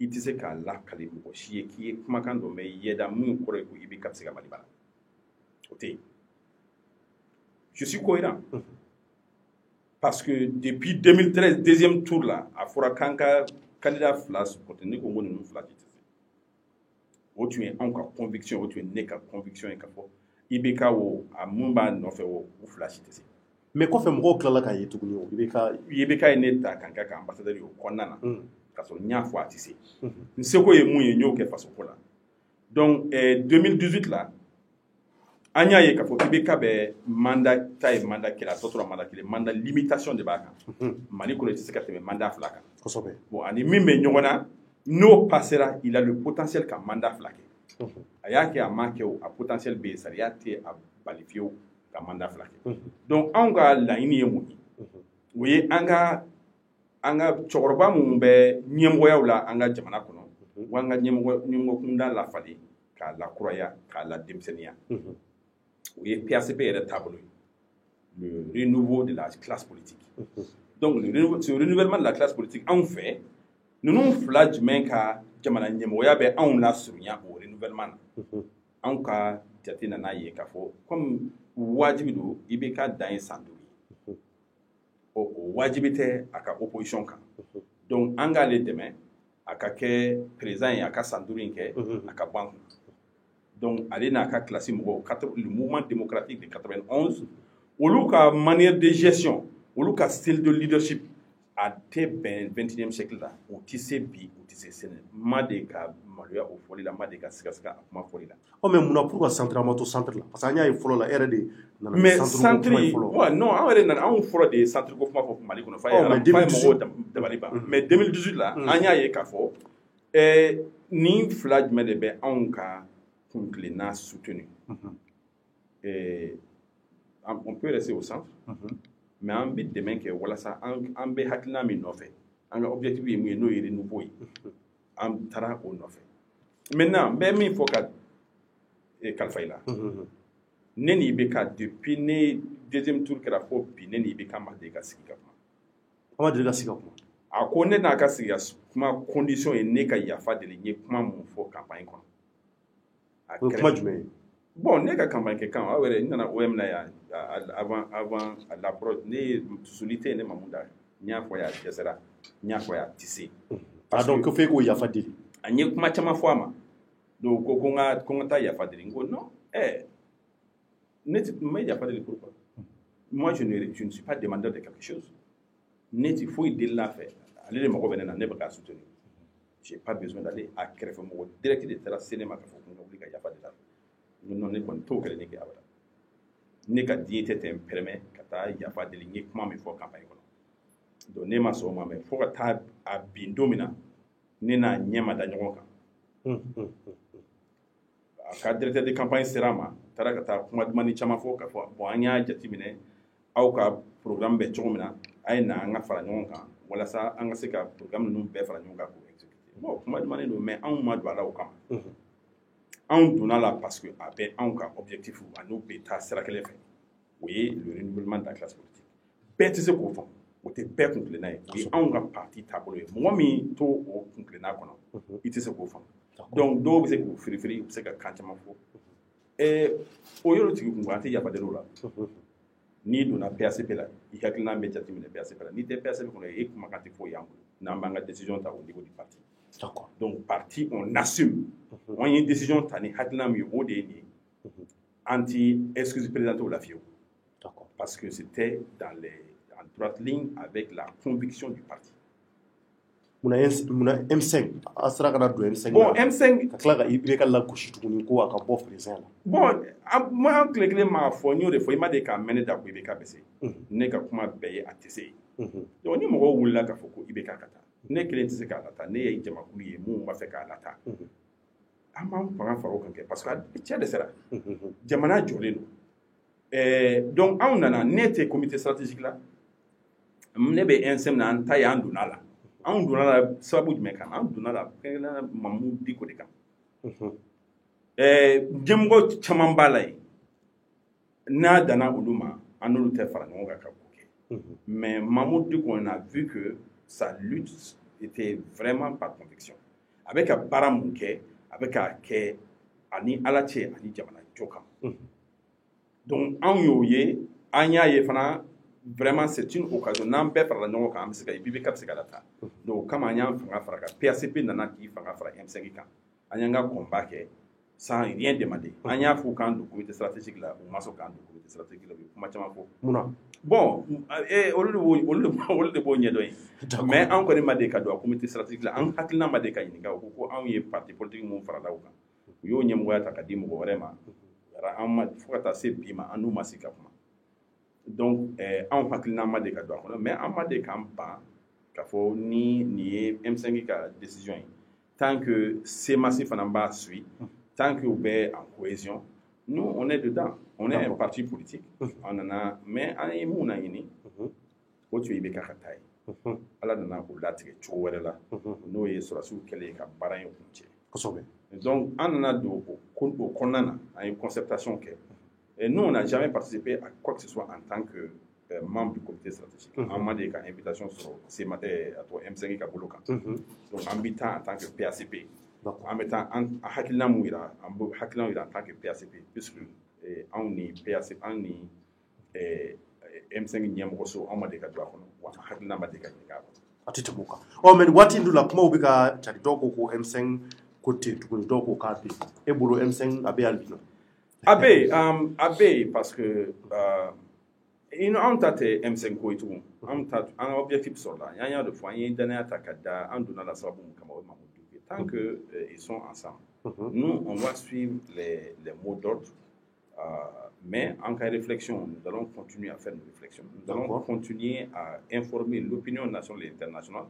i tɛ se k'a lakali mɔgɔ si ye k'i ye kumakan dɔ mɛn yɛda min kɔrɔ ye ko IBK bɛ se ka Mali baara o tɛ yen je suis cohérent parce que depuis 2013 deuxième tour là a fɔra k'an ka candidat fila supporter ne ko n ko ninnu fila tɛ se o tun ye anw ka conviction o tun ye ne ka conviction ye k'a fɔ IBK wo a mun b'a nɔfɛ wo u fila si tɛ se mais kɔfɛ mɔgɔw tilala k'a ye tuguni o IBK ye ne ta kan kɛ ka ambassadeur ye o kɔnɔna na k'a sɔrɔ n y'a fɔ a tɛ se n seko ye mun ye n y'o kɛ faso ko la donc 2018 la an y'a ye k'a fɔ IBK bɛ mandat ta ye mandat kelen a tɔ tora mandat kelen mandat limitation de b'a kan Mali kɔnɔ i tɛ se ka tɛmɛ mandat fila kan bon ani min bɛ ɲɔgɔn na n'o passera il a le potentiel ka mandat fila kɛ a y'a kɛ a m'a kɛ o a potentiel bɛ yen sariya tɛ a bali fiyewu ka mandat fila kɛ donc anw ka laɲini ye mun ye o ye an ka an ka cɛkɔrɔba minnu bɛ ɲɛmɔgɔyaw la an ka jamana kɔnɔ wa an ka ɲɛmɔgɔ kunda lafali k'a lakuraya k'a la denmisɛnniya o ye PACP yɛrɛ taabolo ye le renouveau de la classe politique donc ce renouvellement de la classe politique anw fɛ ninnu fila jumɛn ka jamana ɲɛmɔgɔya bɛ anw lasurunya o renouvellement na anw ka jate nana ye k'a fɔ comme wajibi don IBK dan ye san 5 ye o wajibi tɛ a ka opposition kan donc an k'ale dɛmɛ a ka kɛ président ye a ka san 5 in kɛ a ka bɔ an kun donc ale n'a ka classe mɔgɔw le mouvement démocratique de 91 olu ka manière de gestion olu ka style de leadership a tɛ bɛn 21e siècle la u tɛ se bi u tɛ se sini ma de ka maloya o fɔli la ma de ka sigasika a kuma fɔli la. mais munna pour ka centre an ma to centre la parce que an y'a ye fɔlɔ la e yɛrɛ de nana mais centre non an yɛrɛ nana anw fɔlɔ de ye centre ko kuma fɔ Mali kɔnɔ fa ye mɔgɔw dabali ban mais 2018 la an y'a ye k'a fɔ nin fila jumɛn de bɛ anw ka kuntilenna soutenu on peut rester au centre mais an bɛ dɛmɛ kɛ walasa an bɛ hakilina min nɔfɛ an ka objectif ye mun ye n'o ye renouveau ye an taara o nɔfɛ maintenant n bɛ min fɔ ka kalifa i la ne ni IBK depuis ne deuxième tour kɛra fɔ bi ne ni IBK ma deli ka sigi ka kuma an ma deli ka sigi ka kuma a ko ne n'a ka sigi ka kuma condition ye ne ka yafa deli n ye kuma mun fɔ campagne kɔnɔ o ye kuma jumɛn ye bon ne ka campagne kɛ kan aw yɛrɛ n nana OM na yan avant l'approche ne ye susuli tɛ ne ma mun da n y'a fɔ a dɛsɛra n y'a fɔ a tɛ se donc f'e k'o yafa deli a ye kuma caman fɔ a ma donc ko n ka taa yafa deli n ko non ne tɛ n bɛ yafa deli pourquoi moi je ne suis pas demandeur de quelque chose ne tɛ foyi deli a fɛ ale de mago bɛ ne na ne bɛ k'a soutenir j'ai pas besoin d'aller a kɛrɛfɛ mɔgɔ direct de taara se ne ma k'a fɔ ko n ka wuli ka yafa deli a fɛ non ne kɔni t'o kɛlɛ ne kɛ abada ne ka dignité tɛ n permet ka taa yafa deli n ye kuma min fɔ campagne kɔnɔ donc ne ma sɔn o ma mɛ fo ka taa a bin don min na ne n'a ɲɛ ma da ɲɔgɔn kan a ka directeur de campagne sera a ma taara ka taa kuma dumani caman fɔ k'a fɔ bon an y'a jateminɛ aw ka programme bɛ cogo min na a ye na an ka fara ɲɔgɔn kan walasa an ka se ka programme ninnu bɛɛ fara ɲɔgɔn kan k'o exécuter bon kuma dumani don mais anw ma don a la o kama anw donna la parce que a bɛ anw ka objectif a n'u bɛ taa sira kelen fɛ o ye le renouvellement de la classe politique bɛɛ tɛ se k'o fɔ o tɛ bɛɛ kuntilenna ye o ye anw ka parti taabolo ye mɔgɔ min to o kuntilenna kɔnɔ i tɛ se k'o faamu donc dɔw bɛ se k'u firifiri u bɛ se ka kan caman fɔ o yɔrɔ tigi kun an tɛ yafa deli o la n'i donna PACP la i hakilina bɛ jateminɛ PACP la n'i tɛ PACP kɔnɔ e kumakan tɛ foyi y'an bolo n'an b'an ka décision ta au niveau du parti donc parti on assume on ye décision ta ni hakilina min ye o de ye nin ye an ti excuse présidente la fiyewu parce que c'était dans les en droite ligne avec la conviction du parti. Muna M5 a sera ka na don M5 bon M5 ka tila ka IBK lagosi tuguni ko a ka bɔ président la bon moi an tile kelen m'a fɔ n y'o de fɔ i ma de k'a mɛn ne da ko IBK bɛ se ne ka kuma bɛɛ ye a tɛ se donc ni mɔgɔw wulila k'a fɔ ko IBK ka taa ne kelen tɛ se k'a lataa ne ye jamakulu ye mun b'a fɛ k'a lataa an b'an fanga fara o kan kɛ parce que cɛ de sera jamana jɔlen don donc anw nana ne tɛ comité stratégique la ne bɛ NSM na an ta ye an donna la anw donna la sababu jumɛn kan an donna la kɛrɛnkɛrɛnnenya Mamu Diko de kan ɲɛmɔgɔ caman b'a la yen n'a danna olu ma an n'olu tɛ fara ɲɔgɔn kan ka ko kɛ mais Mamu Diko on a vu que sa lutte était vraiment par conviction a bɛ ka baara mun kɛ a bɛ k'a kɛ ani Ala cɛ ani jamana jɔ kama donc anw y'o ye an y'a ye fana vraiment c'est une occasion n'an bɛɛ farala ɲɔgɔn kan an bɛ se ka IBK bɛ se ka lataa donc o kama an y'an fanga fara kan PACP nana k'i fanga fara M5 kan an y'an ka combat kɛ sans rien demander an y'a fɔ k'an don comité stratégique la u ma sɔn k'an don comité stratégique la u ye kuma caman fɔ munna bon olu de b'o ɲɛdɔn ye mais an kɔni ma de ka don a comité stratégique la an hakilina ma de ka ɲininka u ko anw ye parti politique mun farala u kan u y'o ɲɛmɔgɔya ta ka di mɔgɔ wɛrɛ ma an ma fo ka taa se bi ma an n'u ma se ka kuma donc anw hakilina ma de ka don a kɔnɔ mais an ma de k'an ban k'a fɔ ni nin ye M5 ka décision ye tant que CEMACI fana b'a suit tant que u bɛ en cohésion nous on est dedans on est un parti politique on nana mais an ye mun laɲini o tun ye IBK ka taa ye ala nana k'o latigɛ cogo wɛrɛ la n'o ye sɔrɔsiw kɛlen ka baara in kun cɛ kosɛbɛ donc an nana don o kɔnɔna na an ye concertation kɛ et nous on n'a jamais participé à quoi que ce soit en tant que membre du comité stratégique an ma deli ka invitation sɔrɔ CEMAT a tɔgɔ M5 ka bolo kan donc an bɛ taa en tant que PACP an bɛ taa an hakilina mun yira an b'o hakilinaw yira en tant que PACP puisque anw ni PACP anw ni M5 ɲɛmɔgɔso anw ma deli ka don a kɔnɔ wa hakilina ma deli ka ɲininka a kɔnɔ a tɛ tɛmɛ o kan ɔ mais waati in dun la kumaw bɛ ka cari dɔw ko ko M5 ko ten tuguni dɔw ko k'a bɛ yen e bolo M5 a bɛ hali bi nɔ a bɛ yen parce que anw ta tɛ M5 ko ye tugun an ka objectif sɔrɔla an y'a de fɔ an ye danaya ta ka da an donna la sababu min kama o ye Mamudu Diko ye tant que ils sont ensemble nous on va suivre les mots d'ordre mais en cas de réflexion, nous allons continuer à faire nos réflexions. Nous allons continuer à informer l'opinion nationale et internationale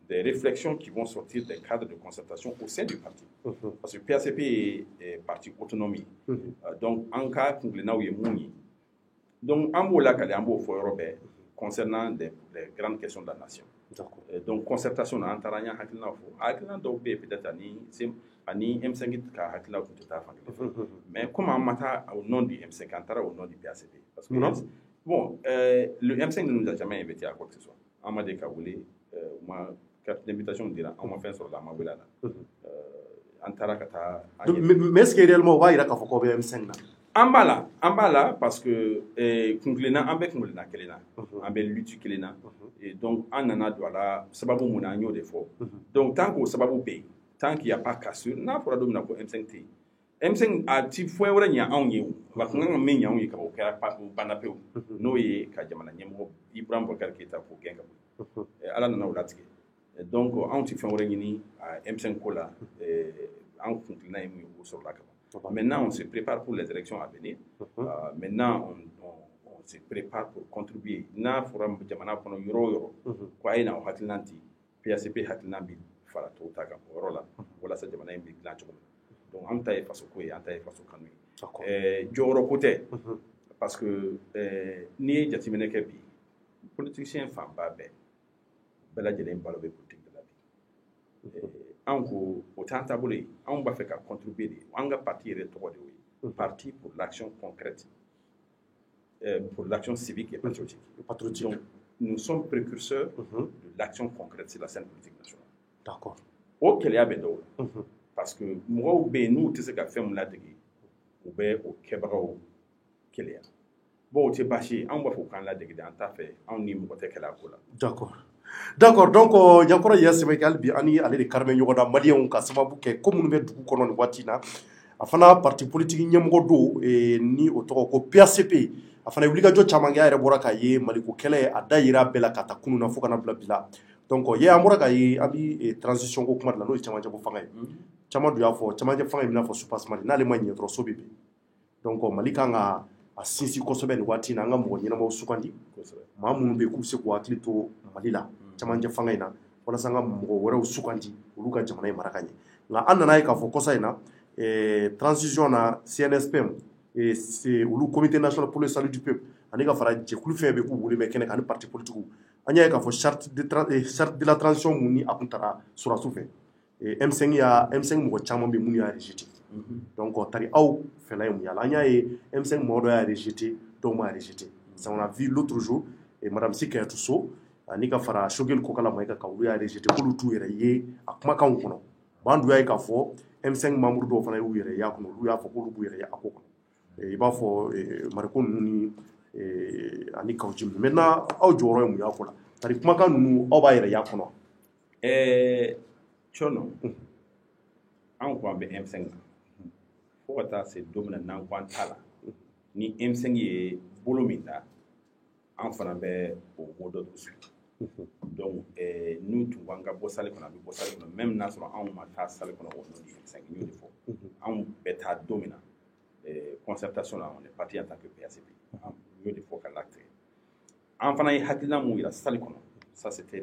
des réflexions qui vont sortir des cadres de concertation au sein du parti. Parce que PACP est parti autonomie. Donc, en cas où il donc, en bas, concernant les grandes questions de la nation. Donc, concertation, on a entendu peut-être ani M5 ka hakila ko ta fa mais comment on mata au nom du M5 antara au nom du PACP parce que bon le M5 ne nous a jamais invité à quoi que ce soit on m'a dit qu'aulé ma carte d'invitation dira on m'a fait sur la mawela antara kata mais est-ce que réellement va ira ka foko be M5 na ambala parce que kunglena ambe kunglena kelena ambe lutu kelena et donc on en a dola sababu muna nyo defo donc tant que sababu be tant qu'il n'y a pas cassure, n'a pas de M5T. M5 a ti fo wala nya anw ye wa kan men nya anw ye ka o kɛra pa o banape n'o ye ka jamana ɲɛmɔgɔ Ibrahim Boubacar Keita ko gɛn ka bɔ ala nana o latigɛ donc anw ti fɛn wɛrɛ ɲini M5 ko la anw kuntilina ye mun ye o sɔrɔla ka ban maintenant on se prépare pour les élections à venir maintenant on se prépare pour contribuer n'a fɔra jamana kɔnɔ yɔrɔ o yɔrɔ ko a ye na o hakilina di PACP hakilina bi fara to ta kan o yɔrɔ la walasa jamana in bɛ dilan cogo min donc an ta ye faso ko ye an ta ye faso kanu ye jɔyɔrɔ ko tɛ parce que n'i ye jateminɛ kɛ bi politicien fanba bɛɛ lajɛlen balo bɛ politique de la bi anw ko o t'an taabolo ye anw b'a fɛ ka contribuer de an ka parti yɛrɛ tɔgɔ de ye parti pour l'action concrète pour l'action civique et patriotique donc nous sommes précurseurs de l'action concrète sur la scène politique nationale. D'accord. O kɛlɛya bɛ dɔw la parce que mɔgɔw bɛ yen n'u tɛ se ka fɛn min ladege u bɛ o kɛbagaw kɛlɛya bon o tɛ baasi ye anw b'a fɔ k'an ladege de an t'a fɛ anw ni mɔgɔ tɛ kɛlɛ a ko la. D'accord donc Yankɔrɔ Yasɛmɛ hali bi ani ale de kari bɛ ɲɔgɔn na maliyɛnw ka sababu kɛ ko minnu bɛ dugu kɔnɔ nin waati in na a fana parti politique ɲɛmɔgɔ don ni o tɔgɔ ko PACP a fana wulikajɔ caman kɛ a yɛrɛ bɔra k'a ye maliko kɛlɛ a da yira bɛɛ la ka taa kunun na fo kana bila bi la donc ye an bɔra k'a ye an bɛ transition ko kuma de la n'o ye cɛmancɛ ko fanga ye caman dun y'a fɔ cɛmancɛ fanga in bɛna fɔ supasement n'ale ma ɲɛ dɔrɔn so bɛ bin donc Mali kan ka a sinsin kosɛbɛ nin waati in na an ka mɔgɔ ɲɛnamaw sugandi maa minnu bɛ yen k'u bɛ se k'u hakili to Mali la cɛmancɛ fanga in na walasa an ka mɔgɔ wɛrɛw sugandi olu ka jamana in mara ka ɲɛ nka an nana ye k'a fɔ kɔsa in na transition na CNSP olu comité national pour le salut du peuple ani ka fara jɛkulu fɛn bɛ k'u wele bɛ kɛnɛ kan ani parti politique an y'a ye k'a fɔ charte de la transition mun ni a kun taara sɔrɔsiw fɛ M5 mɔgɔ caman bɛ minnu y'a rejeté donc tari aw fɛla ye mun yala an y'a ye M5 mɔgɔ dɔ y'a rejeté dɔw m'a rejeté ça on a vu l'autre jour madame Sikayatou Sow ani ka fara Choguel Kokala Mayiga ka olu y'a rejeté k'olu t'u yɛrɛ ye a kumakanw kɔnɔ an dun y'a ye k'a fɔ M5 membre dɔw fana y'u yɛrɛ ye a kɔnɔ olu y'a fɔ k'olu b'u yɛrɛ ye a ko kɔnɔ i b'a fɔ mariko ninnu ni ani kawuji ninnu maintenant aw jɔyɔrɔ ye mun y'a ko la tari kumakan ninnu aw b'a yɛrɛ y'a kɔnɔ Cɔnɔ an ko an bɛ M5 na fo ka taa se don min na n'an ko an t'a la ni M5 ye bolo min ta an fana bɛ o mot d'ordre suivre donc n'u tun b'an ka bɔ salle kɔnɔ a bɛ bɔ salle kɔnɔ même n'a sɔrɔ anw ma taa salle kɔnɔ o nom du M5 n y'o de fɔ anw bɛ taa don min na concertation la on est parti en tant que PACP n y'o de fɔ ka l'acte an fana ye hakilina mun yira salle kɔnɔ ça c'était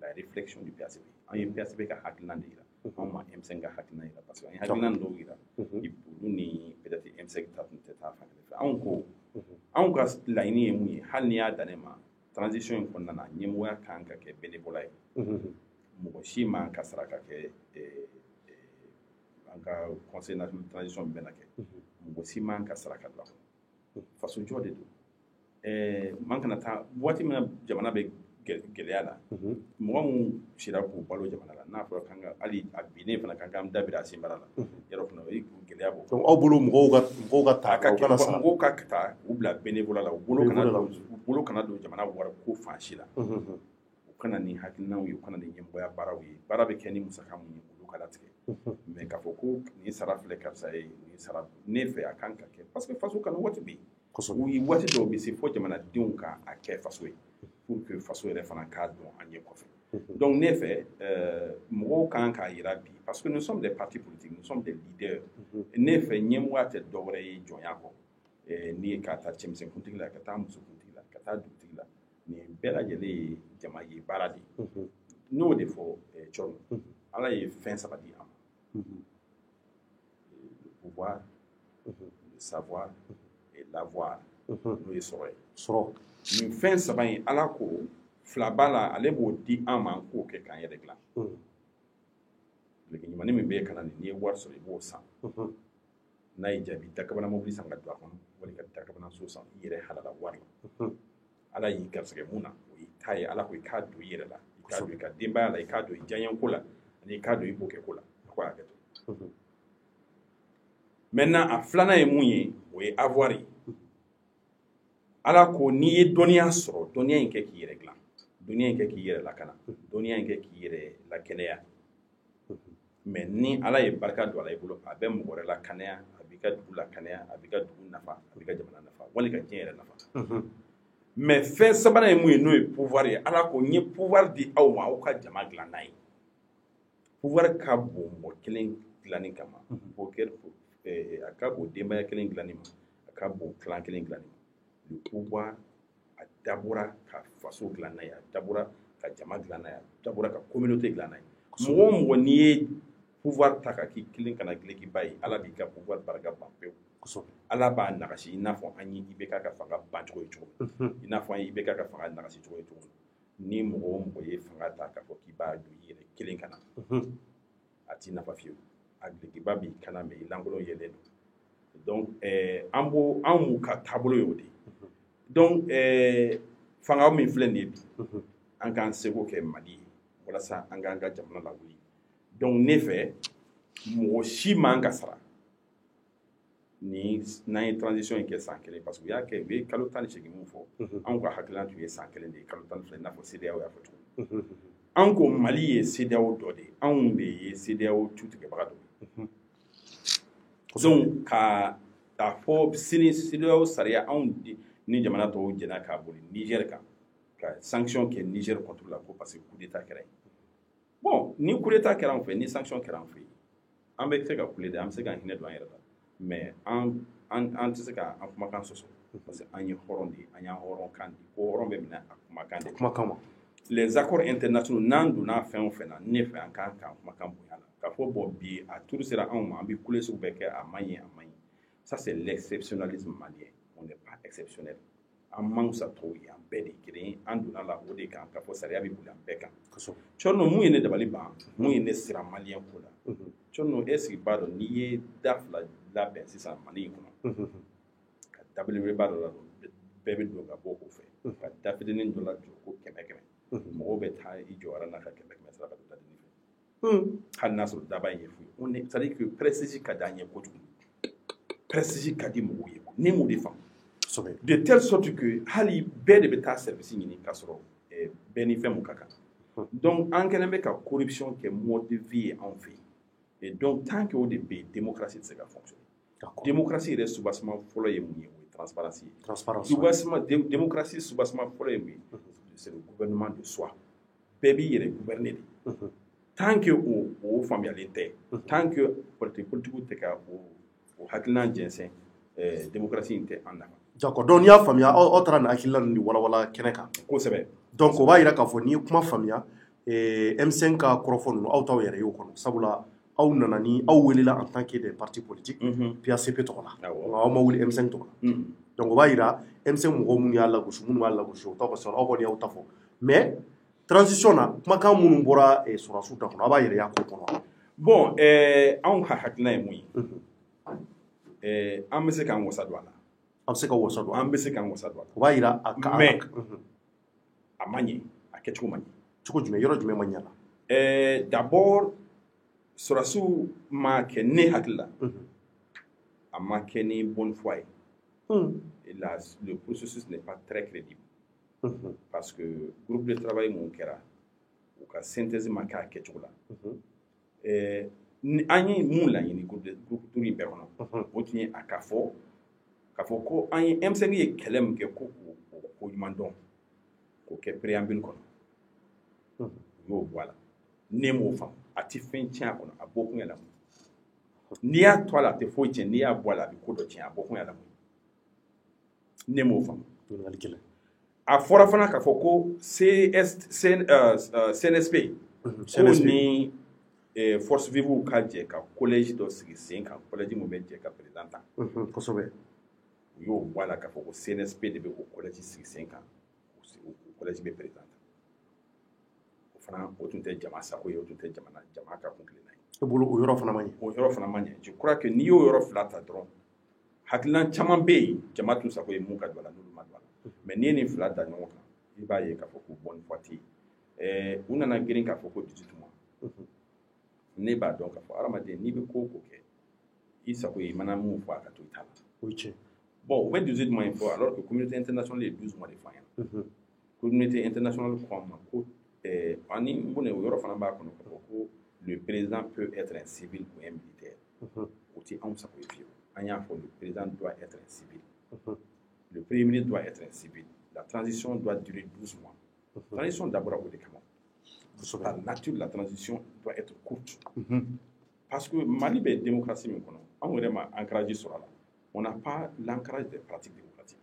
la réflexion du PACP an ye PACP ka hakilina de yira anw ma M5 ka hakilina yira parce que an ye hakilina dɔw yira olu ni peut-être M5 ta tun tɛ taa fan kelen fɛ anw ko anw ka laɲini ye mun ye hali n'i y'a dan ne ma transition in kɔnɔna na ɲɛmɔgɔya kan ka kɛ bénévolat ye mɔgɔ si man ka sara ka kɛ an ka conseil national de transition bɛɛ na kɛ mɔgɔ si man ka sara ka bila faso jɔ de don man kana taa waati min na jamana bɛ gɛlɛya la mɔgɔ mun sira k'u balo jamana la n'a fɔra kan ka hali a binnen fana kan k'an dabira a sen bara la yɔrɔ fana o ye gɛlɛya bɔ donc aw bolo mɔgɔw ka taa ka kana sara mɔgɔw ka taa u bila bénévolat la u bolo kana don jamana wari ko fan si la u kana ni hakilinaw ye u kana ni ɲɛmɔgɔya baaraw ye baara bɛ kɛ ni musaka mun ye olu ka latigɛ mais k'a fɔ ko nin sara filɛ karisa ye nin sara ne fɛ a kan ka kɛ parce que faso kana waati bɛ yen u ye waati dɔw bɛ se fo jamanadenw ka a kɛ faso ye pour que faso yɛrɛ fana k'a dɔn an ɲɛ kɔfɛ donc ne fɛ mɔgɔw kan k'a yira bi parce que nous sommes des partis politiques nous sommes des leaders ne fɛ ɲɛmɔgɔya tɛ dɔwɛrɛ ye jɔnya kɔ n'i ye ka taa cɛmisɛnkuntigi la ka taa musokuntigi la ka taa dugutigi la nin bɛɛ lajɛlen ye jama ye baara de ye n'o de fɔ cɔrɔ ala ye fɛn saba di an ma le pouvoir le savoir et l'avoir n'o ye sɔrɔ ye sɔrɔ nin fɛn saba in ala ko fila b'a la ale b'o di an ma k'o kɛ k'an yɛrɛ dilan ɲumanni min bɛ kana nin n'i ye wari sɔrɔ i b'o san n'a y'i jaabi dakabana mobili san ka don a kɔnɔ wali ka dakabana so san i yɛrɛ halala wari ala y'i garisɛgɛ mun na o y'i ta ye ala ko i k'a don i yɛrɛ la i k'a don i ka denbaya la i k'a don i diyaɲɛko la ani i k'a don i bokɛko la a ko a kɛ to maintenant a filanan ye mun ye o ye avoir ye ala ko n'i ye dɔnniya sɔrɔ dɔnniya in kɛ k'i yɛrɛ dilan dɔnniya in kɛ k'i yɛrɛ lakana dɔnniya in kɛ k'i yɛrɛ lakɛnɛya mais ni ala ye barika don a la i bolo a bɛ mɔgɔ wɛrɛ lakanaya a b'i ka dugu lakanaya a b'i ka dugu nafa a b'i ka jamana nafa wali ka diɲɛ yɛrɛ nafa mais fɛn sabanan ye mun ye n'o ye pouvoir ye ala ko n ye pouvoir di aw ma aw ka jama dilan n'a ye pouvoir ka bon mɔgɔ kelen dilanni kama a ka bon denbaya kelen dilanni ma a ka bon clan kelen dilanni ma le pouvoir a dabɔra ka faso dilan n'a ye a dabɔra ka jama dilan n'a ye a dabɔra ka communauté dilan n'a ye mɔgɔ o mɔgɔ n'i ye pouvoir ta ka k'i kelen kana gileki-ba ye ala b'i ka pouvoir barika ban pewu ala b'a nagasi i n'a fɔ an ye IBK ka fanga ban cogo ye cogo i n'a fɔ an ye IBK ka fanga nagasi cogo ye cogo ni mɔgɔ o mɔgɔ ye fanga ta k'a fɔ k'i b'a don i yɛrɛ kelen kana a t'i nafa fiyewu a gileki-ba b'i kana mɛ i lankolon yɛlɛlen don donc an b'u ka taabolo ye o de donc fanga min filɛ nin ye bi an k'an seko kɛ Mali ye walasa an k'an ka jamana lawuli donc ne fɛ mɔgɔ si man ka sara ni n'an ye transition in kɛ san kelen parce que u y'a kɛ u ye kalo 18 mun fɔ anw ka hakilina tun ye san kelen de ye kalo 12 i n'a fɔ CEDEAO y'a fɔ cogo an ko Mali ye CEDEAO dɔ de ye anw de ye CEDEAO tutigɛbaga dɔ ye donc ka fɔ sini CEDEAO sariya anw ni jamana tɔw jɛna k'a boli Niger kan ka sanction kɛ Niger contre la ko parce que coup d'état kɛra yen bon ni coup d'état kɛra an fɛ ni sanction kɛra an fɛ an bɛ se ka kule de an bɛ se ka hinɛ don an yɛrɛ la mais an tɛ se ka an kumakan sɔsɔ parce que an ye hɔrɔn de ye an y'an hɔrɔn kan de ko hɔrɔn bɛ minɛ a kumakan de kumakan ma les accords internationaux n'an donna fɛn o fɛn na ne fɛ an kan k'an kumakan bonya la k'a fɔ bon bi a turu sera anw ma an bɛ kule sugu bɛɛ kɛ a man ɲi ça c'est l'exceptionnalisme malien on n'est pas exceptionnel an man fisa tɔw ye an bɛɛ de kelen ye an donna la o de kan k'a fɔ sariya bɛ boli an bɛɛ kan cɔrɔnɔ mun ye ne dabali ban mun ye ne siran malien ko la cɔrɔnɔ est-ce que b'a dɔn n'i ye da fila labɛn sisan Mali in kɔnɔ ka da belebeleba dɔ la bɛɛ bɛ don ka bɔ o fɛ ka da fitinin dɔ la jɔ ko 100 mɔgɔw bɛ taa i jɔyɔrɔ n'a ka 100 sara ka don dadini fɛ hali n'a sɔrɔ daba in ye fu ye c'est à dire que prestige ka di an ye kojugu prestige ka di mɔgɔw ye ne m'o de faamu de telle sorte que hali bɛɛ de bɛ taa service ɲini k'a sɔrɔ bɛɛ ni fɛn mun ka kan donc an kɛlen bɛ ka corruption kɛ mode de vie ye anw fɛ yen et donc tant que o de bɛ yen démocratie tɛ se ka fonctionner démocratie yɛrɛ soubassement fɔlɔ ye mun ye o ye transparence ye démocratie soubassement fɔlɔ ye mun ye c'est le gouvernement de soi bɛɛ b'i yɛrɛ gouverner de tant que o faamuyalen tɛ tant que politiciens tɛ ka o hakilina jɛnsɛn démocratie in tɛ an nafa. D'accord, donc n'i y'a faamuya aw taara nin hakilina ninnu de walawala kɛnɛ kan kosɛbɛ donc o b'a jira k'a fɔ n'i ye kuma faamuya M5 ka kɔrɔfɔ ninnu aw t'aw yɛrɛ ye o kɔnɔ sabula aw nana ni aw welela en tant que des partis politiques PACP tɔgɔ la aw ma wuli M5 tɔgɔ la donc o b'a yira M5 mɔgɔ minnu y'a lagosi minnu b'a lagosi o t'a ka sɔrɔ aw kɔni y'aw ta fɔ mais transition na kumakan minnu bɔra sɔrɔdasiw da kɔnɔ a b'a yɛrɛ y'a ko kɔnɔ. Bon anw ka hakilina ye mun ye an bɛ se k'an wasa don a la. An bɛ se ka wasa don a la. An bɛ se k'an wasa don a la. O b'a yira a ka mais a ma ɲɛ a kɛcogo ma ɲɛ. Cogo jumɛn yɔrɔ jumɛn ma ɲɛ la. D'abord sɔrɔdasiw ma kɛ ne hakili la a ma kɛ ni bonne foi ye. Le processus n'est pas très crédible. Parce que groupe de travail mun kɛra u ka synthèse ma kɛ a kɛcogo la. An ye mun laɲini groupe tour in bɛɛ kɔnɔ o tun ye a ka fɔ ko an ye M5 ye kɛlɛ min kɛ ko ko ɲuman dɔn k'o kɛ préambule kɔnɔ u y'o bɔ a la ne m'o faamu a tɛ fɛn tiɲɛ a kɔnɔ a bɔ kun yɛ la mun n'i y'a to a la a tɛ foyi tiɲɛ n'i y'a bɔ a la a bɛ ko dɔ tiɲɛ a bɔ kun yɛ la mun ne m'o faamu a fɔra fana k'a fɔ ko CNSP ko ni force vive ka jɛ ka collège dɔ sigi sen kan collège mun bɛ jɛ ka président ta kosɛbɛ u y'o bɔ a la k'a fɔ ko CNSP de bɛ o collège sigi sen kan o collège bɛ président ta o fana o tun tɛ jama sago ye o tun tɛ jama ka kun kelenna ye. E bolo o yɔrɔ fana ma ɲɛ. O yɔrɔ fana ma ɲɛ je crois que n'i y'o yɔrɔ fila ta dɔrɔn hakilina caman bɛ yen jama tun sago ye mun ka don a la n'olu ma don a la mais n'i ye nin fila da ɲɔgɔn kan i b'a ye k'a fɔ ko bonne foi tɛ yen u nana girin k'a fɔ ko 18 mois ne b'a dɔn k'a fɔ hadamaden n'i bɛ ko o ko kɛ i sago ye i mana mun fɔ a ka to i t'a la. O ye tiɲɛ. Bon u bɛ 18 mois in fɔ alors que communauté internationale ye 12 mois de fɔ an ɲɛna. Communauté internationale ko an ma ko ani n bɔnɛ o yɔrɔ fana b'a kɔnɔ k'a fɔ ko le président peut être un civil ou un militaire. O tɛ anw sago ye fiyewu an y'a fɔ le président doit être un civil. Le premier ministre doit être un civil. La transition doit durer 12 mois. Transition d'abord o de kama. La nature de la transition doit être courte. Parce que Mali bɛ démocratie min kɔnɔ anw yɛrɛ ma ancrage sɔrɔ a la. On n'a pas l'ancrage des pratiques démocratiques.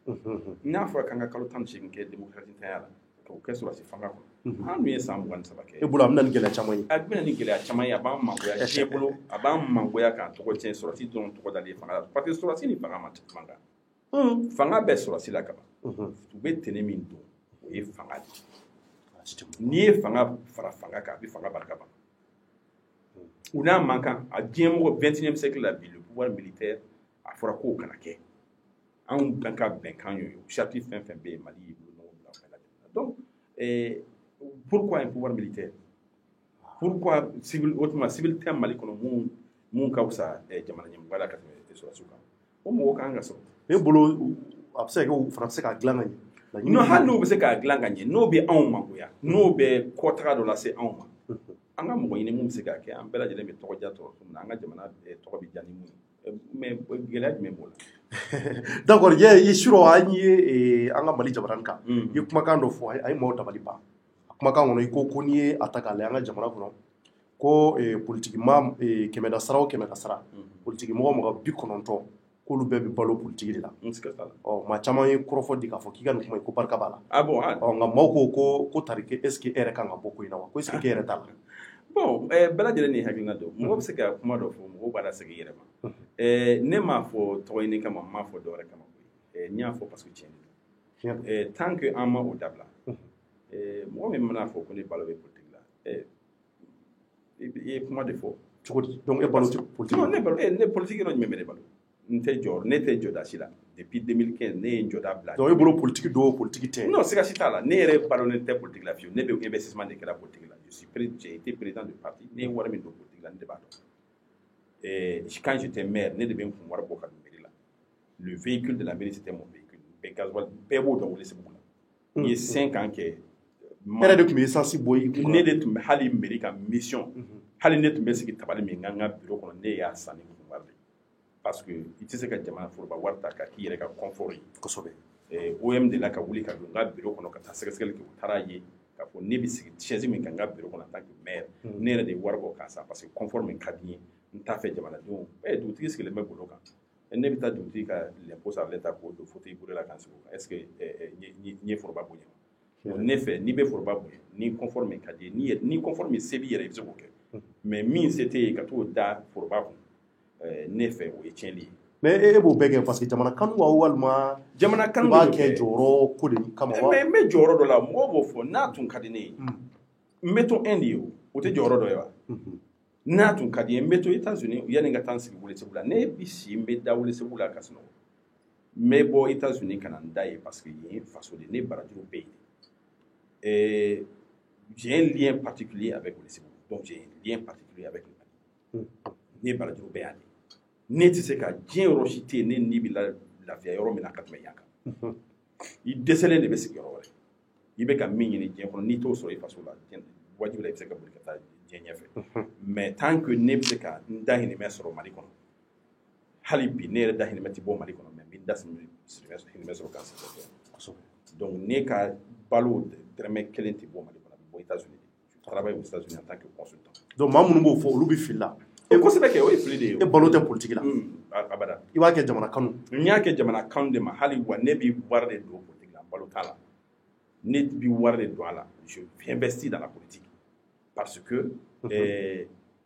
N'a fɔra k'an ka kalo 18 kɛ démocratie ntanya la k'o kɛ sɔrɔdasi fanga kɔnɔ an dun ye san 23 kɛ. E bolo a bɛna ni gɛlɛya caman ye. A bɛna ni gɛlɛya caman ye a b'an mangoya diɲɛ bolo a b'an mangoya k'an tɔgɔ tiɲɛ sɔrɔdasi dɔrɔn tɔgɔ dalen fanga la parce que sɔrɔdasi ni fanga ma kan. Fanga bɛ sɔrɔdasi la kaban u bɛ tɛnɛ min don o ye fanga de n'i ye fanga fara fanga kan a bɛ fanga barika ban u n'a man kan a diɲɛ mɔgɔ 21e siècle la bi le pouvoir militaire a fɔra k'o kana kɛ anw bɛn ka bɛnkan y'o ye chapitre fɛn fɛn bɛ yen Mali y'i bolo nɔgɔ bila fɛn la donc pourquoi un pouvoir militaire pourquoi civil autrement civil tɛ Mali kɔnɔ mun ka fisa jamana ɲɛmɔgɔ la ka tɛmɛ sɔrɔdasiw kan o mɔgɔ kan ka sɔrɔ. E bolo a bɛ se ka kɛ o fana bɛ se k'a dilan ka ɲɛ. Non hali n'o bɛ se k'a dilan ka ɲɛ n'o bɛ anw mangoya n'o bɛ kɔtaga dɔ lase anw ma an ka mɔgɔ ɲini mun bɛ se k'a kɛ an bɛɛ lajɛlen bɛ tɔgɔ diya tɔgɔ min na an ka jamana tɔgɔ bɛ diya ni mun ye mais gɛlɛya jumɛn b'o la. D'accord i suro an ye an ka Mali jamana kan i ye kumakan dɔ fɔ a ye maaw dabali ban a kumakan kɔnɔ i ko n'i ye a ta k'a lajɛ an ka jamana kɔnɔ ko politiki maa 100 sara o 100 sara politiki mɔgɔ 90 k'olu bɛɛ bɛ balo politiki de la. Maa caman ye kɔrɔfɔ di k'a fɔ k'i ka nin kuma ko barika b'a la. Nka maaw ko Tariki est ce que e yɛrɛ kan ka bɔ ko in na wa ko est ce que e yɛrɛ t'a la. Bon bɛɛ lajɛlen ni hakilina dɔn mɔgɔ bɛ se ka kuma dɔ fɔ mɔgɔw b'a la segin i yɛrɛ ma ne m'a fɔ tɔgɔ ɲini kama n m'a fɔ dɔwɛrɛ kama n y'a fɔ parce que tiɲɛ de don tant que an ma o dabila mɔgɔ min mana fɔ ko ne balo bɛ politique la i ye kuma de fɔ cogo di donc e balo politique non ne balo ne politique yɔrɔ jumɛn bɛ ne balo ne tɛ jɔda si la depuis 2015 ne ye n jɔda bila donc e bolo politique do politique tɛ non siga si t'a la ne yɛrɛ balolen tɛ politique la fiyewu ne bɛ investissement de kɛra politique la j'ai été président du parti ne ye wari min don politique la ne de b'a dɔn quand j'étais maire ne de bɛ n kun wari bɔ ka don mairie la le véhicule de la mairie c'était mon véhicule bɛɛ gasoil bɛɛ b'o dɔn Welesebugu la n ye 5 ans kɛ e yɛrɛ de tun bɛ essence bɔ i kun ne de tun bɛ hali mairie ka mission hali ne tun bɛ sigi tabali min kan n ka bureau kɔnɔ ne y'a san ni kun wari de parce que i tɛ se ka jamana foroba wari ta k'a k'i yɛrɛ ka confort ye kosɛbɛ OM de la ka wuli ka don n ka bureau kɔnɔ ka taa sɛgɛsɛgɛli kɛ u taara ye k'a fɔ ne bɛ sigi chaise min kan n ka bureau kɔnɔ en tant que maire ne yɛrɛ de ye wari bɔ k'a san parce que confort min ka di n ye n t'a fɛ jamanadenw dugutigi sigilen bɛ golo kan ne bɛ taa dugutigi ka l'impôt sur l'État k'o don fauteuil bolo la kan sigi o kan est ce que n ye foroba bonya ne fɛ n'i bɛ foroba bonya ni confort min ka di ye ni confort min se b'i yɛrɛ i bɛ se k'o kɛ mais min se t'e ye ka t'o da foroba kun ne fɛ o ye tiɲɛli ye mais e b'o bɛɛ kɛ parce que jamana kanu wa walima jamana kanu b'a kɛ jɔyɔrɔ ko de kama wa mais n bɛ jɔyɔrɔ dɔ la mɔgɔw b'o fɔ n'a tun ka di ne ye n bɛ to Inde ye o tɛ jɔyɔrɔ dɔ ye wa n'a tun ka di ye n bɛ to États-Unis yanni n ka taa n sigi Welesebugu la ne bi si n bɛ da Welesebugu la ka sunɔgɔ n bɛ bɔ États-Unis ka na n da ye parce que yen faso de ne barajuru bɛ yen j'ai un lien particulier avec Welesebugu donc j'ai un lien particulier avec le Mali ne barajuru bɛ yan de ne tɛ se ka diɲɛ yɔrɔ si tɛ yen ne ni bɛ lafiya yɔrɔ min na ka tɛmɛ yan kan i dɛsɛlen de bɛ sigi yɔrɔ wɛrɛ i bɛ ka min ɲini diɲɛ kɔnɔ n'i t'o sɔrɔ i faso la wajibi la i bɛ se ka boli ka taa diɲɛ ɲɛfɛ mais tant que ne bɛ se ka n dahirimɛ sɔrɔ Mali kɔnɔ hali bi ne yɛrɛ dahirimɛ tɛ bɔ Mali kɔnɔ mais n bɛ n dahirimɛ sɔrɔ kan sɛbɛn donc ne ka balo dɛrɛmɛ kelen tɛ bɔ Mali kɔnɔ a bɛ bɔ États-Unis je travaille aux États-Unis en tant que consultant donc maa minnu b'o fɔ olu bɛ fili la kosɛbɛ kɛ o ye fili de ye e balo tɛ politique la abada i b'a kɛ jamana kanu n y'a kɛ jamana kanu de ma hali wa ne bɛ wari de don politique la balo t'a la ne bɛ wari de don a la je investis dans la politique parce que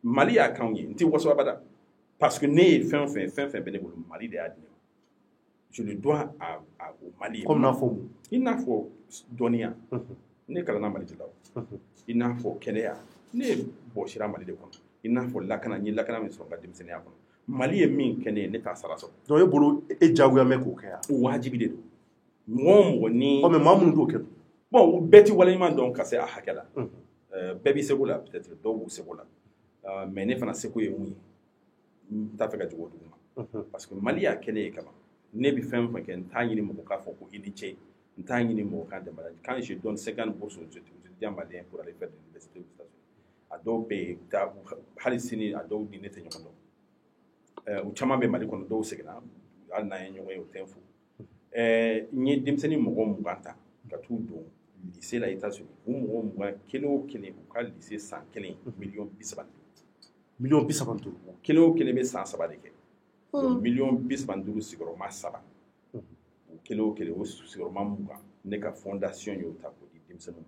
Mali y'a kanw ye n tɛ waso abada parce que ne ye fɛn fɛn bɛ ne bolo Mali de y'a di ne ma je le dois au Mali comme n'a fɔ i n'a fɔ dɔnniya ne kalanna Mali de la o i n'a fɔ kɛnɛya ne bɔsira Mali de kɔnɔ i n'a fɔ lakana n ye lakana min sɔrɔ n ka denmisɛnninya kɔnɔ Mali ye min kɛ ne ye ne t'a sara sɔrɔ donc e bolo e jagoya mɛ k'o kɛ yan wajibi de don mɔgɔ o mɔgɔ ni mais maa minnu t'o kɛ bon bɛɛ ti waleɲuman dɔn ka se a hakɛ la bɛɛ b'i seko la peut-être dɔw b'u seko la mais ne fana seko ye mun ye n t'a fɛ ka jogo dugu ma parce que Mali y'a kɛ ne ye kaban ne bɛ fɛn fɛn kɛ n t'a ɲini mɔgɔ k'a fɔ ko i ni ce n t'a ɲini mɔgɔ k'a dɛmɛ quand je donne 50 bourses aux étudiants maliens pour aller faire de l'université aux États-Unis a dɔw bɛ yen hali sini a dɔw ni ne tɛ ɲɔgɔn dɔn u caman bɛ Mali kɔnɔ dɔw seginna hali n'an ye ɲɔgɔn ye o tɛ n fo n ye denmisɛnnin mɔgɔ 20 ta ka t'u don lycée la États-Unis u mɔgɔ 20 kelen o kelen u ka lycée san kelen miliyɔn 35 miliyɔn 35 kelen o kelen bɛ san 3 de kɛ miliyɔn 35 sigiyɔrɔma 3 u kelen o kelen o sigiyɔrɔma 20 ne ka fondation y'o ta k'o di denmisɛnninw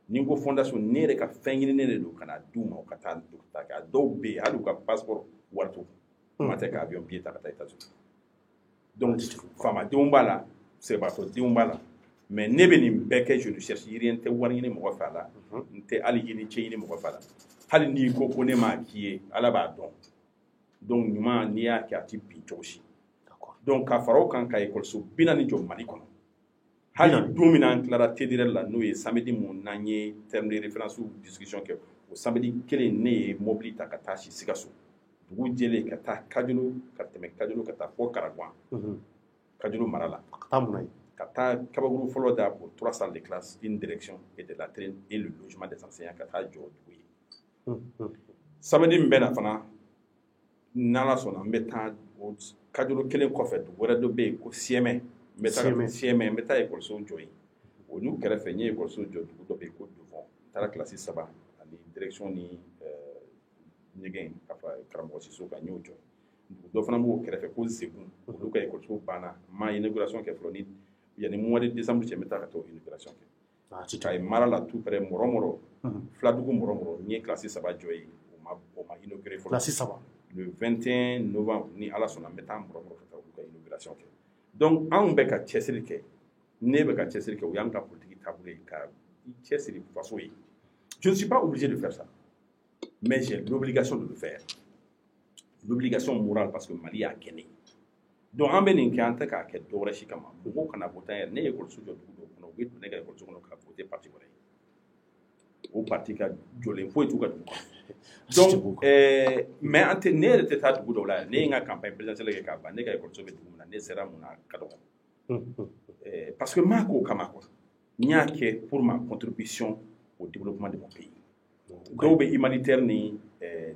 ni n ko fondation ne yɛrɛ ka fɛn ɲininen de don ka na d'u ma u ka taa kɛ a dɔw bɛ yen hali u ka passeport wari t'u kun kuma tɛ ka avion billet ta ka taa États-Unis donc faamadenw b'a la sɛbɛbaatɔdenw b'a la mais ne bɛ nin bɛɛ kɛ je ne cherche rien n tɛ wari ɲini mɔgɔ fɛ a la n tɛ hali i ni ce ɲini mɔgɔ fɛ a la hali n'i ko ne m'a k'i ye Ala b'a dɔn donc ɲuman n'i y'a kɛ a tɛ bin cogo si donc ka fara o kan ka ekɔliso 40 jɔ Mali kɔnɔ hali don min an tilara TDR la n'o ye samedi mun n'an ye terme de référence discussion kɛ o samedi kelen ne ye mobili ta ka taa si Sikaso dugu jɛlen ka taa Kajolo ka tɛmɛ Kajolo ka taa fɔ Karaguan Kajolo mara la ka taa mun na ye ka taa kabakuru fɔlɔ da pour 3 salles de classe une direction et de la traîne et le logement des enseignants ka taa jɔ dugu ye samedi min bɛ na fana n'Ala sɔnna n bɛ taa Kajolo kelen kɔfɛ dugu wɛrɛ dɔ bɛ yen ko Siɛmɛ n bɛ taa ekɔliso jɔ yen olu kɛrɛfɛ n ye ekɔliso jɔ dugu dɔ bɛ yen ko Duvɔn n taara kilasi 3 ani direction ni ɲɛgɛn ka fara karamɔgɔ Siso kan n y'o jɔ dugu dɔ fana b'o kɛrɛfɛ ko Zegun olu ka ekɔliso banna n ma inauguration kɛ fɔlɔ ni yanni mois de décembre cɛ n bɛ taa ka taa inauguration kɛ ka ye mara la tout près Mɔrɔmɔrɔ Filadugu Mɔrɔmɔrɔ n ye kilasi 3 jɔ yen o ma inauguré fɔlɔ kilasi 3 le 21 novembre ni Ala sɔnna n bɛ taa Mɔrɔmɔrɔ ka taa olu ka inauguration kɛ donc anw bɛ ka cɛsiri kɛ ne bɛ ka cɛsiri kɛ o y'an ka politique taabolo ye ka cɛsiri faso ye je ne suis pas obligé de faire ça mais j'ai l'obligation de le faire l'obligation morale parce que Mali y'a kɛ ne ye donc an bɛ nin kɛ an tɛ k'a kɛ dɔwɛrɛ si kama mɔgɔw kana bɔ tan yɛrɛ ne ye ekɔliso jɔ dugu dɔw kɔnɔ u bɛ don ne ka ekɔliso kɔnɔ ka voter parti wɛrɛ ye o parti ka jɔlen foyi t'u ka dugu kɔnɔ donc mais an tɛ ne yɛrɛ tɛ taa dugu dɔw la ne ye n ka campagne présidentielle kɛ k'a ban ne ka ekɔliso bɛ dugu min na ne sera mun na ka dɔgɔ parce que n m'a k'o kama quoi n y'a kɛ pour ma contribution au développement de mon pays dɔw bɛ humanitaire ni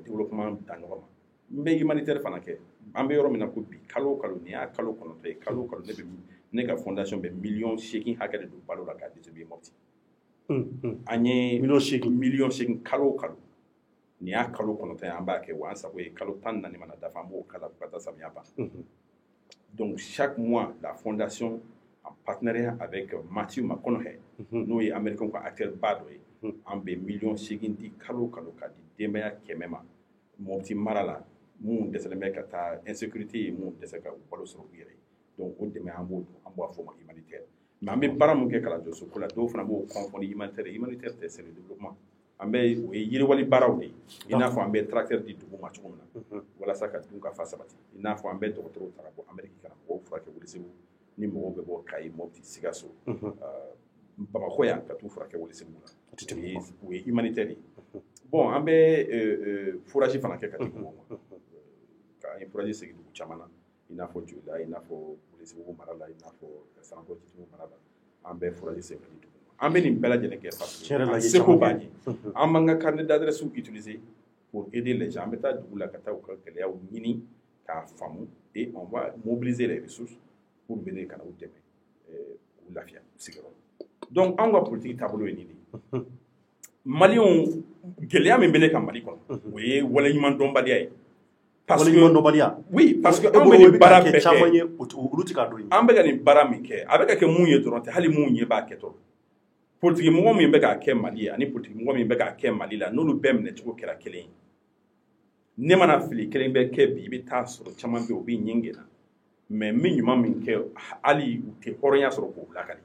développement da ɲɔgɔn ma n bɛ humanitaire fana kɛ an bɛ yɔrɔ min na ko bi kalo o kalo nin y'a kalo 9 ye kalo o kalo ne ka fondation bɛ miliyɔn 8 hakɛ de don balo la k'a distribuer Mopti an ye miliyɔn 8 kalo o kalo nin y'a kalo 9 ye an b'a kɛ wa an sago ye kalo 14 mana dafa an b'o kala ka taa samiya ban donc chaque mois la fondation en partenariat avec Matthew McConaughey n'o ye américain ka acteur ba dɔ ye an bɛ miliyɔn 8 di kalo o kalo k'a di denbaya 100 ma Mopti mara la mun dɛsɛlen bɛ ka taa insécurité ye mun dɛsɛ ka balo sɔrɔ u yɛrɛ ye donc o dɛmɛ an b'o an b'a fɔ o ma humanitaire mais an bɛ baara mun kɛ kalanso ko la dɔw fana b'o confondre humanitaire tɛ c'est le développement an bɛ o ye yiriwali baaraw de ye i n'a fɔ an bɛ tracteur di dugu ma cogo min na walasa ka dun ka fa sabati i n'a fɔ an bɛ dɔgɔtɔrɔw ta ka bɔ Amérique ka na mɔgɔw furakɛ Welesebugu ni mɔgɔw bɛ bɔ Kayi Mopti Sikaso Bamako yan ka t'u furakɛ Welesebugu la o ye humanitaire ye bon an bɛ fourage fana kɛ ka di mɔgɔw ma ka an ye fourage segin dugu caman na i n'a fɔ Jolila i n'a fɔ Welesebugu mara la i n'a fɔ Sanko Jitimu mara la an bɛ fourage segin ka di dugu ma an bɛ nin bɛɛ lajɛlen kɛ parce que seko b'a ɲɛ an b'an ka carnet d'adresse utiliser pour aider les gens an bɛ taa dugu la ka taa u ka gɛlɛyaw ɲini k'a faamu et on va mobiliser les ressources pour venir ka na u dɛmɛ u lafiya u sigiyɔrɔ donc an ka politique taabolo ye nin de Maliens gɛlɛya min bɛ ne ka Mali kɔnɔ o ye waleɲumandɔnbaliya ye oui parce que an bɛ nin baara bɛɛ kɛ an bɛ ka nin baara min kɛ a bɛ ka kɛ mun ye dɔrɔn tɛ hali mun ye b'a kɛ dɔrɔn politique mɔgɔ min bɛ k'a kɛ Mali ye ani politique mɔgɔ min bɛ k'a kɛ Mali la n'olu bɛɛ minɛcogo kɛra kelen ye ne mana fili kelen bɛ kɛ bi i bɛ taa sɔrɔ caman bɛ yen o b'i ɲɛngɛn na mais min ɲuman min kɛ hali u tɛ hɔrɔnya sɔrɔ k'o lakali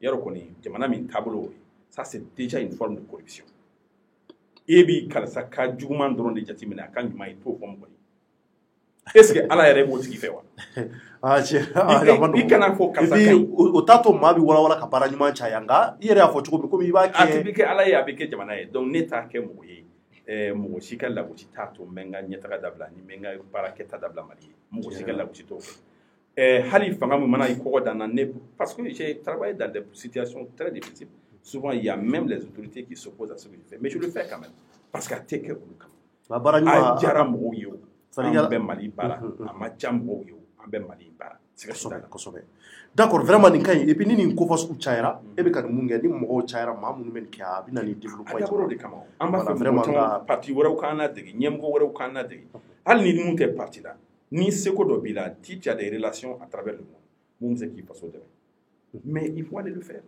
yarɔ kɔni jamana min taabolo ye ça c'est déjà une forme de corruption e b'i karisa ka juguman dɔrɔn de jateminɛ a ka ɲuman ye t'o fɔ mɔgɔ ye est ce que ala yɛrɛ b'o tigi fɛ wa i kana fɔ karisa ka ɲi o t'a to maa bɛ walawala ka baara ɲuman caya nka i yɛrɛ y'a fɔ cogo min komi i b'a kɛ a tɛ kɛ ala ye a bɛ kɛ jamana ye donc ne t'a kɛ mɔgɔ ye mɔgɔ si ka lagosi t'a to n bɛ n ka ɲɛtaga dabila ni n bɛ n ka baarakɛta dabila Mali ye mɔgɔ si ka lagosi t'o kɛ hali fanga min mana i kɔgɔ dan na ne parce que j'ai travaillé dans des situations très difficiles souvent il y a même les autorités qui s'opposent à ce que je fais mais je le fais quand même parce que a tɛ kɛ olu kama a diyara mɔgɔw ye o an bɛ Mali baara a ma diya mɔgɔw ye o an bɛ Mali baara kosɛbɛ d'accord vraiment nin ka ɲi et puis ni nin ko fasugu cayara e bɛ ka nin mun kɛ ni mɔgɔw cayara maa minnu bɛ nin kɛ a bɛ na ni développement ye a dabɔra o de kama an b'a fɛ mɔgɔ caman parti wɛrɛw k'an ladege ɲɛmɔgɔ wɛrɛw k'an ladege hali ni mun tɛ parti la ni seko dɔ b'i la si tu as des relations à travers le monde mun bɛ se k'i faso dɛmɛ mais il faut aller le faire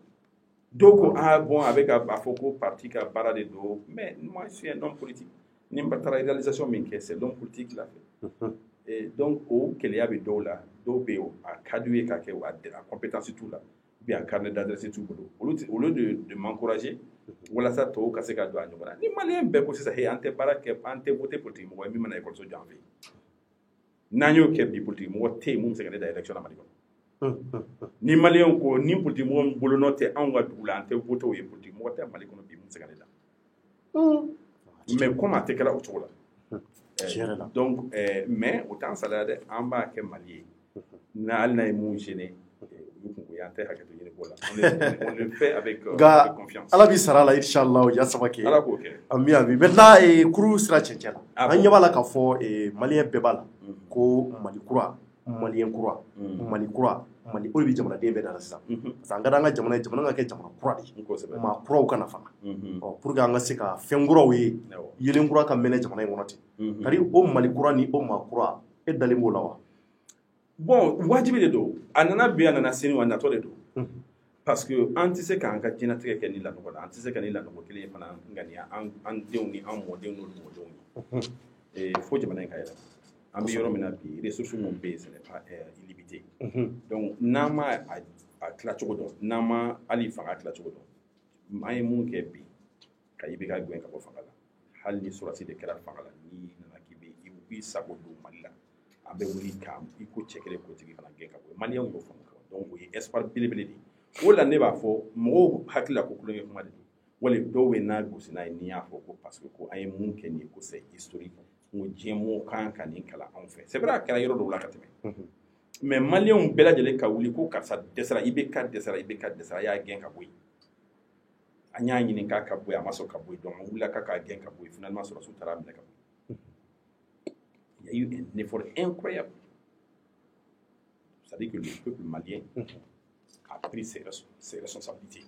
dɔw ko bon a bɛ ka a fɔ ko parti ka baara de don mais moi je suis un homme politique ni n taara réalisation min kɛ c'est l'homme politique qui l'a fait et donc o gɛlɛya bɛ dɔw la dɔw bɛ yen a ka d'u ye k'a kɛ a compétence t'u la ou bien a carnet d'adresse t'u bolo au lieu de m'encourager walasa tɔw ka se ka don a ɲɔgɔn na ni maliyɛn bɛɛ ko sisan an tɛ baara kɛ an tɛ voter politique mɔgɔ ye min mana école so jɔ an fɛ yen n'an y'o kɛ bi politique mɔgɔ tɛ yen mun bɛ se ka ne da élection na Mali kɔnɔ ni maliyɛnw ko ni politique mɔgɔ min bolonɔ tɛ anw ka dugu la an tɛ voter o ye politique mɔgɔ tɛ Mali kɔnɔ bi mun bɛ se ka ne da mais comme a tɛ kɛra o cogo la donc mais o t'an saliya dɛ an b'a kɛ Mali ye hali n'a ye mun gêné olu kun ko y'an tɛ hakɛ to ɲini ko la on le fait avec confiance ala b'i sara la inchallah ya saba kɛ ala k'o kɛ ami maintenant kuru sira cɛncɛn na an ɲɛ b'a la k'a fɔ maliyɛn bɛɛ b'a la ko Mali kura maliyɛn kura Mali kura Mali o de bɛ jamanaden bɛɛ da la sisan parce que an ka d'an ka jamana ye jamana ka kɛ jamana kura de ye maa kuraw ka na fana pour que an ka se ka fɛn kuraw ye yelen kura ka mɛnɛ jamana in kɔnɔ ten kari o Mali kura ni o maa kura e dalen b'o la wa bon wajibi de don a nana bi a nana sini wa natɔ de don parce que an tɛ se k'an ka diɲɛlatigɛ kɛ ni lanɔgɔ la an tɛ se ka ni lanɔgɔ kelen fana ŋaniya an denw ni an mɔdenw n'olu mɔdenw ye fo jamana in ka yɛlɛma an bɛ yɔrɔ min na bi ressources min bɛ yen ce n'est pas illimité donc n'an ma a tilacogo dɔn n'an ma hali fanga tilacogo dɔn an ye mun kɛ bi ka i bɛ ka gɛn ka bɔ fanga la hali ni sɔrɔsi de kɛra fanga la n'i nana k'i bɛ i sago don Mali la an bɛ wuli ka i ko cɛ kelen ko tigi kana gɛn ka bɔ maliyɛnw y'o faamu donc o ye espoir belebele de ye o la ne b'a fɔ mɔgɔw hakili la ko kulonkɛ kuma de don wali dɔw bɛ n'a gosi n'a ye n'i y'a fɔ ko parce que ko an ye mun kɛ nin ye ko c'est historique ngo diɲɛ mɔgɔw kan ka nin kalan anw fɛ c'est vrai a kɛra yɔrɔ dɔw la ka tɛmɛ mais maliyɛnw bɛɛ lajɛlen ka wuli ko karisa dɛsɛra IBK dɛsɛra IBK dɛsɛra a y'a gɛn ka bɔ yen an y'a ɲini k'a ka bɔ yen a ma sɔn ka bɔ yen donc an wulila k'a gɛn ka bɔ yen finalement sɔrɔsiw taara minɛ ka bɔ yen il y a eu un effort incroyable. C'est-à-dire que le peuple malien a pris ses responsabilités.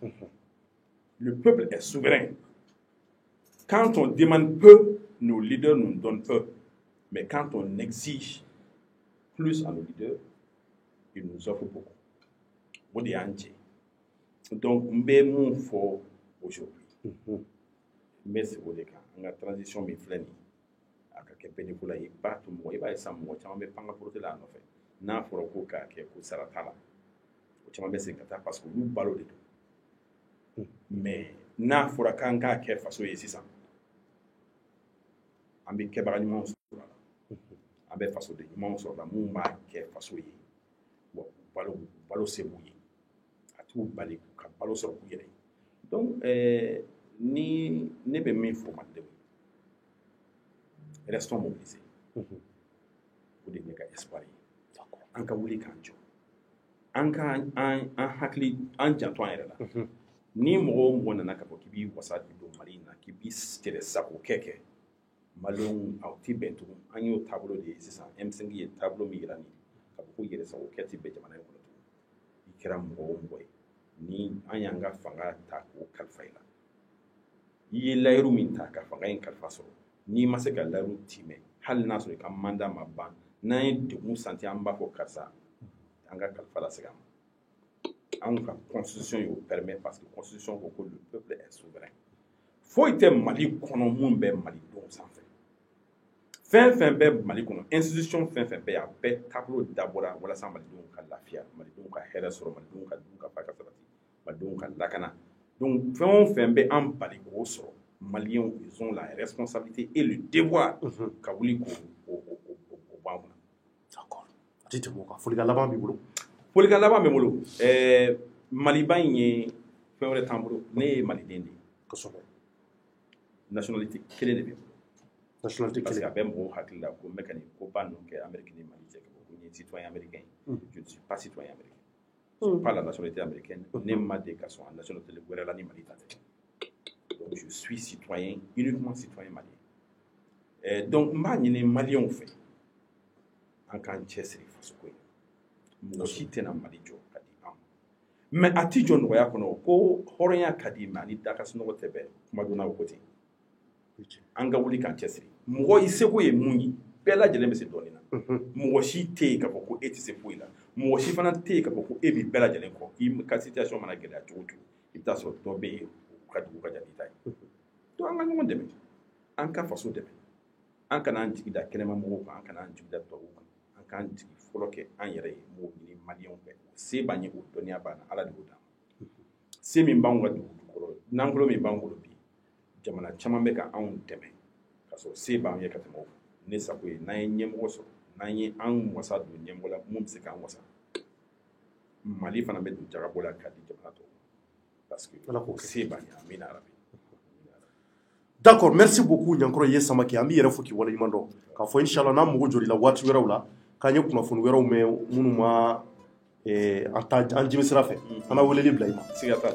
Le peuple est souverain. Quand on demande peu, nos leaders nous donnent peu. Mais quand on exige plus à nos leaders, ils nous offrent beaucoup. Donc, on est mon fort aujourd'hui. Mais c'est au cas. La transition m'est flânée. ka kɛ bénévolat ye b'a to mɔgɔ i b'a ye sisan mɔgɔ caman bɛ pan ka proté la a nɔfɛ n'a fɔra ko k'a kɛ ko sara t'a la o caman bɛ segin ka taa parce que olu balo de don mais n'a fɔra k'an k'a kɛ faso ye sisan an bɛ kɛbaga ɲumanw sɔrɔ la an bɛ fasoden ɲumanw sɔrɔ la mun b'a kɛ faso ye balo se b'u ye a t'u bali ka balo sɔrɔ k'u yɛrɛ ye donc ni ne bɛ min fɔ malidenw restons mobilisés o de ye ne ka espoir ye an ka wuli k'an jɔ an ka an hakili an janto an yɛrɛ la ni mɔgɔ o mɔgɔ nana k'a fɔ k'i b'i wasa don Mali in na k'i b'i cɛrɛ sago kɛ Maliɲɛnw aw ti bɛn tugun an y'o taabolo de ye sisan M5 ye taabolo min yira nin k'a fɔ ko yɛrɛ sago kɛ ti bɛn jamana in kɔnɔ tugun i kɛra mɔgɔ o mɔgɔ ye ni an y'an ka fanga ta k'o kalifa i la i ye layiru min ta ka fanga in kalifa sɔrɔ n'i ma se ka layiru timɛ hali n'a sɔrɔ i ka mandat ma ban n'an ye degun santi an b'a fɔ karisa an ka kalifa lasegin a ma anw ka constitution y'o permet parce que constitution ko ko le peuple est souverain foyi tɛ Mali kɔnɔ mun bɛ malidenw sanfɛ fɛn fɛn bɛ Mali kɔnɔ institution fɛn fɛn bɛ yen a bɛɛ taabolo dabɔra walasa malidenw ka lafiya malidenw ka hɛrɛ sɔrɔ malidenw ka dun ka fa ka sabati malidenw ka lakana donc fɛn o fɛn bɛ an bali k'o sɔrɔ Maliens ils ont la responsabilité et le devoir ka wuli k'o b'an kunna. D'accord a tɛ tɛmɛ o kan folikan laban b'i bolo. Folikan laban bɛ n bolo Maliba in ye fɛn wɛrɛ t'an bolo ne ye maliden de ye kosɛbɛ nationalité kelen de bɛ nationalité parce que kelen a bɛ mɔgɔw hakili la ko n bɛ ka nin koba ninnu kɛ Amérique ni Mali cɛ ko n ye citoyen américain je ne suis pas citoyen américain je n'ai pas la nationalité américaine ne ma de ka sɔn a nationalité wɛrɛ la ni Mali ta tɛ donc je suis citoyen uniquement citoyen malien donc n b'a ɲini Maliens fɛ an k'an cɛsiri fasoko in mɔgɔ si tɛna Mali jɔ ka di an ma mais a ti jɔ nɔgɔya kɔnɔ ko hɔrɔnya ka di mais ani da ka sunɔgɔ tɛ bɛn kuma donna o ko ten an ka wuli k'an cɛsiri mɔgɔ i seko ye mun ye bɛɛ lajɛlen bɛ se dɔɔnin na mɔgɔ si tɛ yen k'a fɔ ko e tɛ se foyi la mɔgɔ si fana tɛ yen k'a fɔ ko e b'i bɛɛ lajɛlen kɔ i ka situation mana gɛlɛya cogo o cogo i bɛ taa sɔrɔ dɔ bɛ yen o ka jugu ka jan n'i ta ye donc an ka ɲɔgɔn dɛmɛ an ka faso dɛmɛ an kana an jigi da kɛnɛma mɔgɔw kan an kana an jigi da tubabuw kan an k'an jigi fɔlɔ kɛ an yɛrɛ ye m'o ɲini Maliens bɛɛ se b'an ye o dɔnniya b'an na Ala de y'o d'an ma se min b'anw ka dugukolo nafolo min b'an bolo bi jamana caman bɛ ka anw dɛmɛ ka sɔrɔ se b'an ye ka tɛmɛ o kan ne sago ye n'an ye ɲɛmɔgɔ sɔrɔ n'an ye an wasa don ɲɛmɔgɔ la mun bɛ se k'an wasa Mali fana bɛ don jagabɔ la ka di jamana tɔw ma parce que se b'an ye amina arabi. D'accord merci beaucoup Ɲankɔrɔ Ye Samake an b'i yɛrɛ fo k'i waleɲuman dɔn k'a fɔ inchallah n'an mago jɔr'i la waati wɛrɛw la k'an ye kunnafoni wɛrɛw mɛn minnu ma an jimi sira fɛ an b'a weleli bila i ma. Siga t'a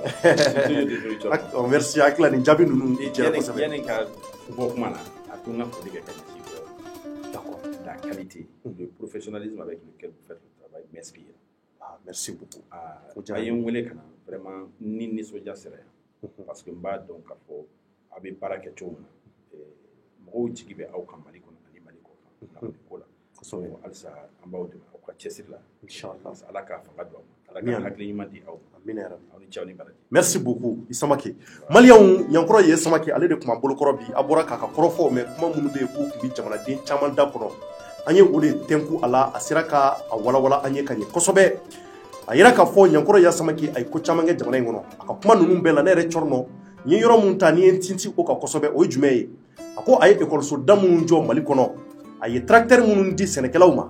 la. Merci hakili la nin jaabi ninnu diyara kosɛbɛ. Yani ka bɔ kuma na a to n ka foli kɛ ka ɲɛsin d'accord la qualité le professionnalisme avec lequel vous faites le travail m'inspire. Merci beaucoup. A ye n wele ka na vraiment ni nisɔndiya sera yan parce que n b'a dɔn k'a fɔ a bɛ baara kɛ cogo min na mɔgɔw jigi bɛ aw kan Mali kɔnɔ ani Mali kɔ kan nafolo ko la kosɛbɛ halisa an b'aw dɛmɛ aw ka cɛsiri la inchallah Ala ka fanga don aw ma Ala ka hakili ɲuman di aw ma amina yarabi aw ni cɛw ni baraji. Merci beaucoup Samake Maliens Ɲankɔrɔ Ye Samake ale de tun b'an bolokɔrɔ bi a bɔra k'a ka kɔrɔfɔw mɛn kuma minnu bɛ yen k'u tun bɛ jamanaden caman da kɔnɔ an ye o de tɛnku a la a sera ka a walawala an ye ka ɲɛ kosɛbɛ a yira k'a fɔ Ɲankɔrɔ Ye Samake a ye ko caman kɛ jamana in kɔnɔ a ka kuma ninnu bɛɛ la ne yɛrɛ Cɔrɔnɔ n ye yɔrɔ mun ta ni ye n tintin o kan kosɛbɛ o ye jumɛn ye a ko a ye école da minnu jɔ Mali kɔnɔ a ye tracteur minnu di sɛnɛkɛlaw ma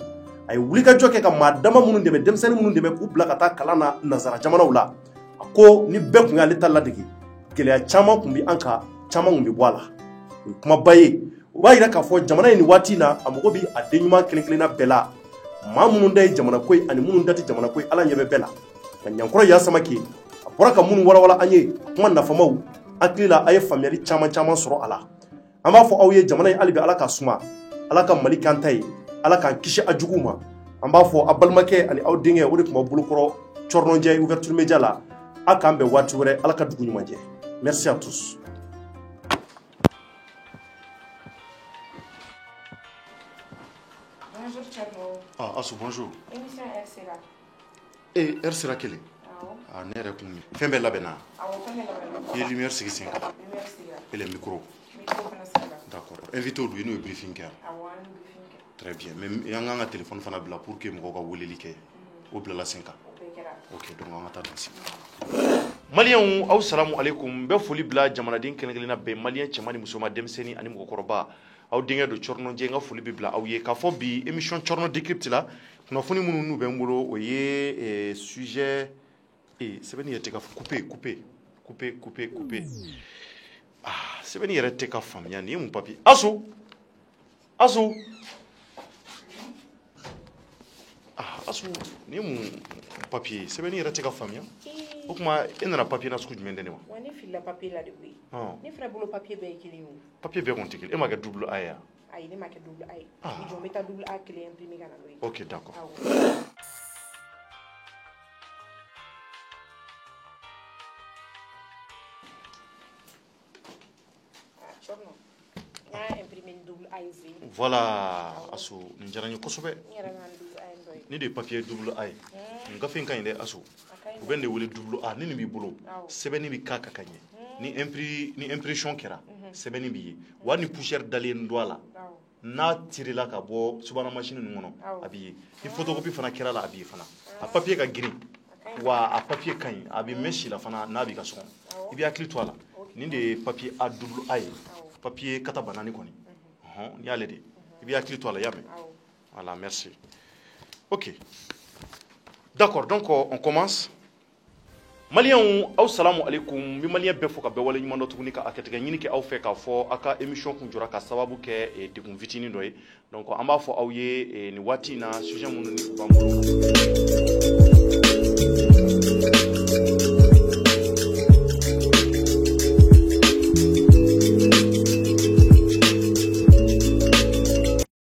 a ye wulikajɔ kɛ ka maa dama minnu dɛmɛ denmisɛnnin minnu dɛmɛ k'u bila ka taa kalan na nanzara jamanaw la a ko ni bɛɛ tun y'ale ta ladege gɛlɛya caman tun bɛ an kan caman tun bɛ bɔ a la o ye kumaba ye o b'a yira k'a fɔ jamana in nin waati in na a mago bɛ a den ɲuman kelen kelenna bɛɛ la maa minnu da ye jamana ko ye ani minnu da tɛ jamana ko ye Ala ɲɛ bɛ bɛɛ la nka Ɲankɔrɔ Ye Samake a bɔra ka minnu walawala an ye a kuma nafamaw hakili la a ye faamuyali caman caman sɔrɔ a la an b'a fɔ aw ye jamana in hali bi Ala ka suma Ala ka Mali k'an ta ye Ala k'an kisi a juguw ma an b'a fɔ a balimakɛ ani aw denkɛ o de tun b'aw bolokɔrɔ Cɔrɔnɔjɛ ouverture média la a k'an bɛn waati wɛrɛ Ala ka dugu ɲuman jɛ merci à tous. Bonjour Thierno. Assou bonjour. Émission R sera. R sera kelen. Ne yɛrɛ kun fɛn bɛɛ labɛnna. Awɔ fɛn bɛɛ labɛnna. I ye lumière sigi sen kan. Lumière sigira. Et les micros. Micro fana sigira. D'accord. d'accord invité olu ino briefing kɛ awɔ an briefing kɛ très bien mais an ka téléphone fana bila pour que mɔgɔw ka weleli kɛ o bilala sen kan o bɛɛ kɛra ok donc an ka taa dansi maliyɛnw aw salamu aleykum bɛ foli bila jamanaden kelen-kelenna bɛɛ maliyɛn cɛman ni musoman denmisɛnnin ani mɔgɔkɔrɔba aw denkɛ don cɔrɔnɔjɛ n ka foli bɛ bila aw ye k'a fɔ bi émission cɔrɔnɔ décrypte la kunnafoni minnu n'u bɛ n bolo o ye sujet sɛbɛnni yɛrɛ tɛ ka couper sɛbɛnni yɛrɛ tɛ ka faamuya nin ye mun papier asu nin ye mun papier sɛbɛnni yɛrɛ tɛ ka faamuya o tuma e nana papier na sugu jumɛn de ne ma wa ne filila papier la de koyi ne fana bolo papier bɛɛ ye kelen ye o papier bɛɛ kɔni tɛ kelen e ma kɛ double A ye wa ayi ne ma kɛ double A ye i jɔ n bɛ taa double A kelen imprimer ka na n'o ye ok d'accord voilà asu nin diyara n ye kosɛbɛ ne de ye papier double A ye n gafe in ka ɲi dɛ asu u bɛ ne wele double A ni nin b'i bolo sɛbɛnni bɛ k'a kan ka ɲɛ ni impression kɛra sɛbɛnni b'i ye wa ni poussière dalen don a la n'a tirila ka bɔ subahana machine ninnu kɔnɔ a b'i ye ni photocopie fana kɛra la a b'i ye fana a papier ka girin wa a papier ka ɲi a bɛ mɛn si la fana n'a b'i ka so kɔnɔ i bɛ hakili to a la nin de ye papier A double A ye papier kata banani kɔni n'i y'ale de i bɛ hakili to a la i y'a mɛn voilà merci ok d'accord donc on commence maliyɛnw aw salamu aleykum n bɛ maliyɛn bɛɛ fo ka bɛɛ wale ɲuman dɔ tuguni ka hakɛtigɛ ɲini kɛ aw fɛ k'a fɔ aw ka émission kun jɔra ka sababu kɛ degun fitinin dɔ ye donc an b'a fɔ aw ye nin waati in na sujet minnu ni u b'an bolo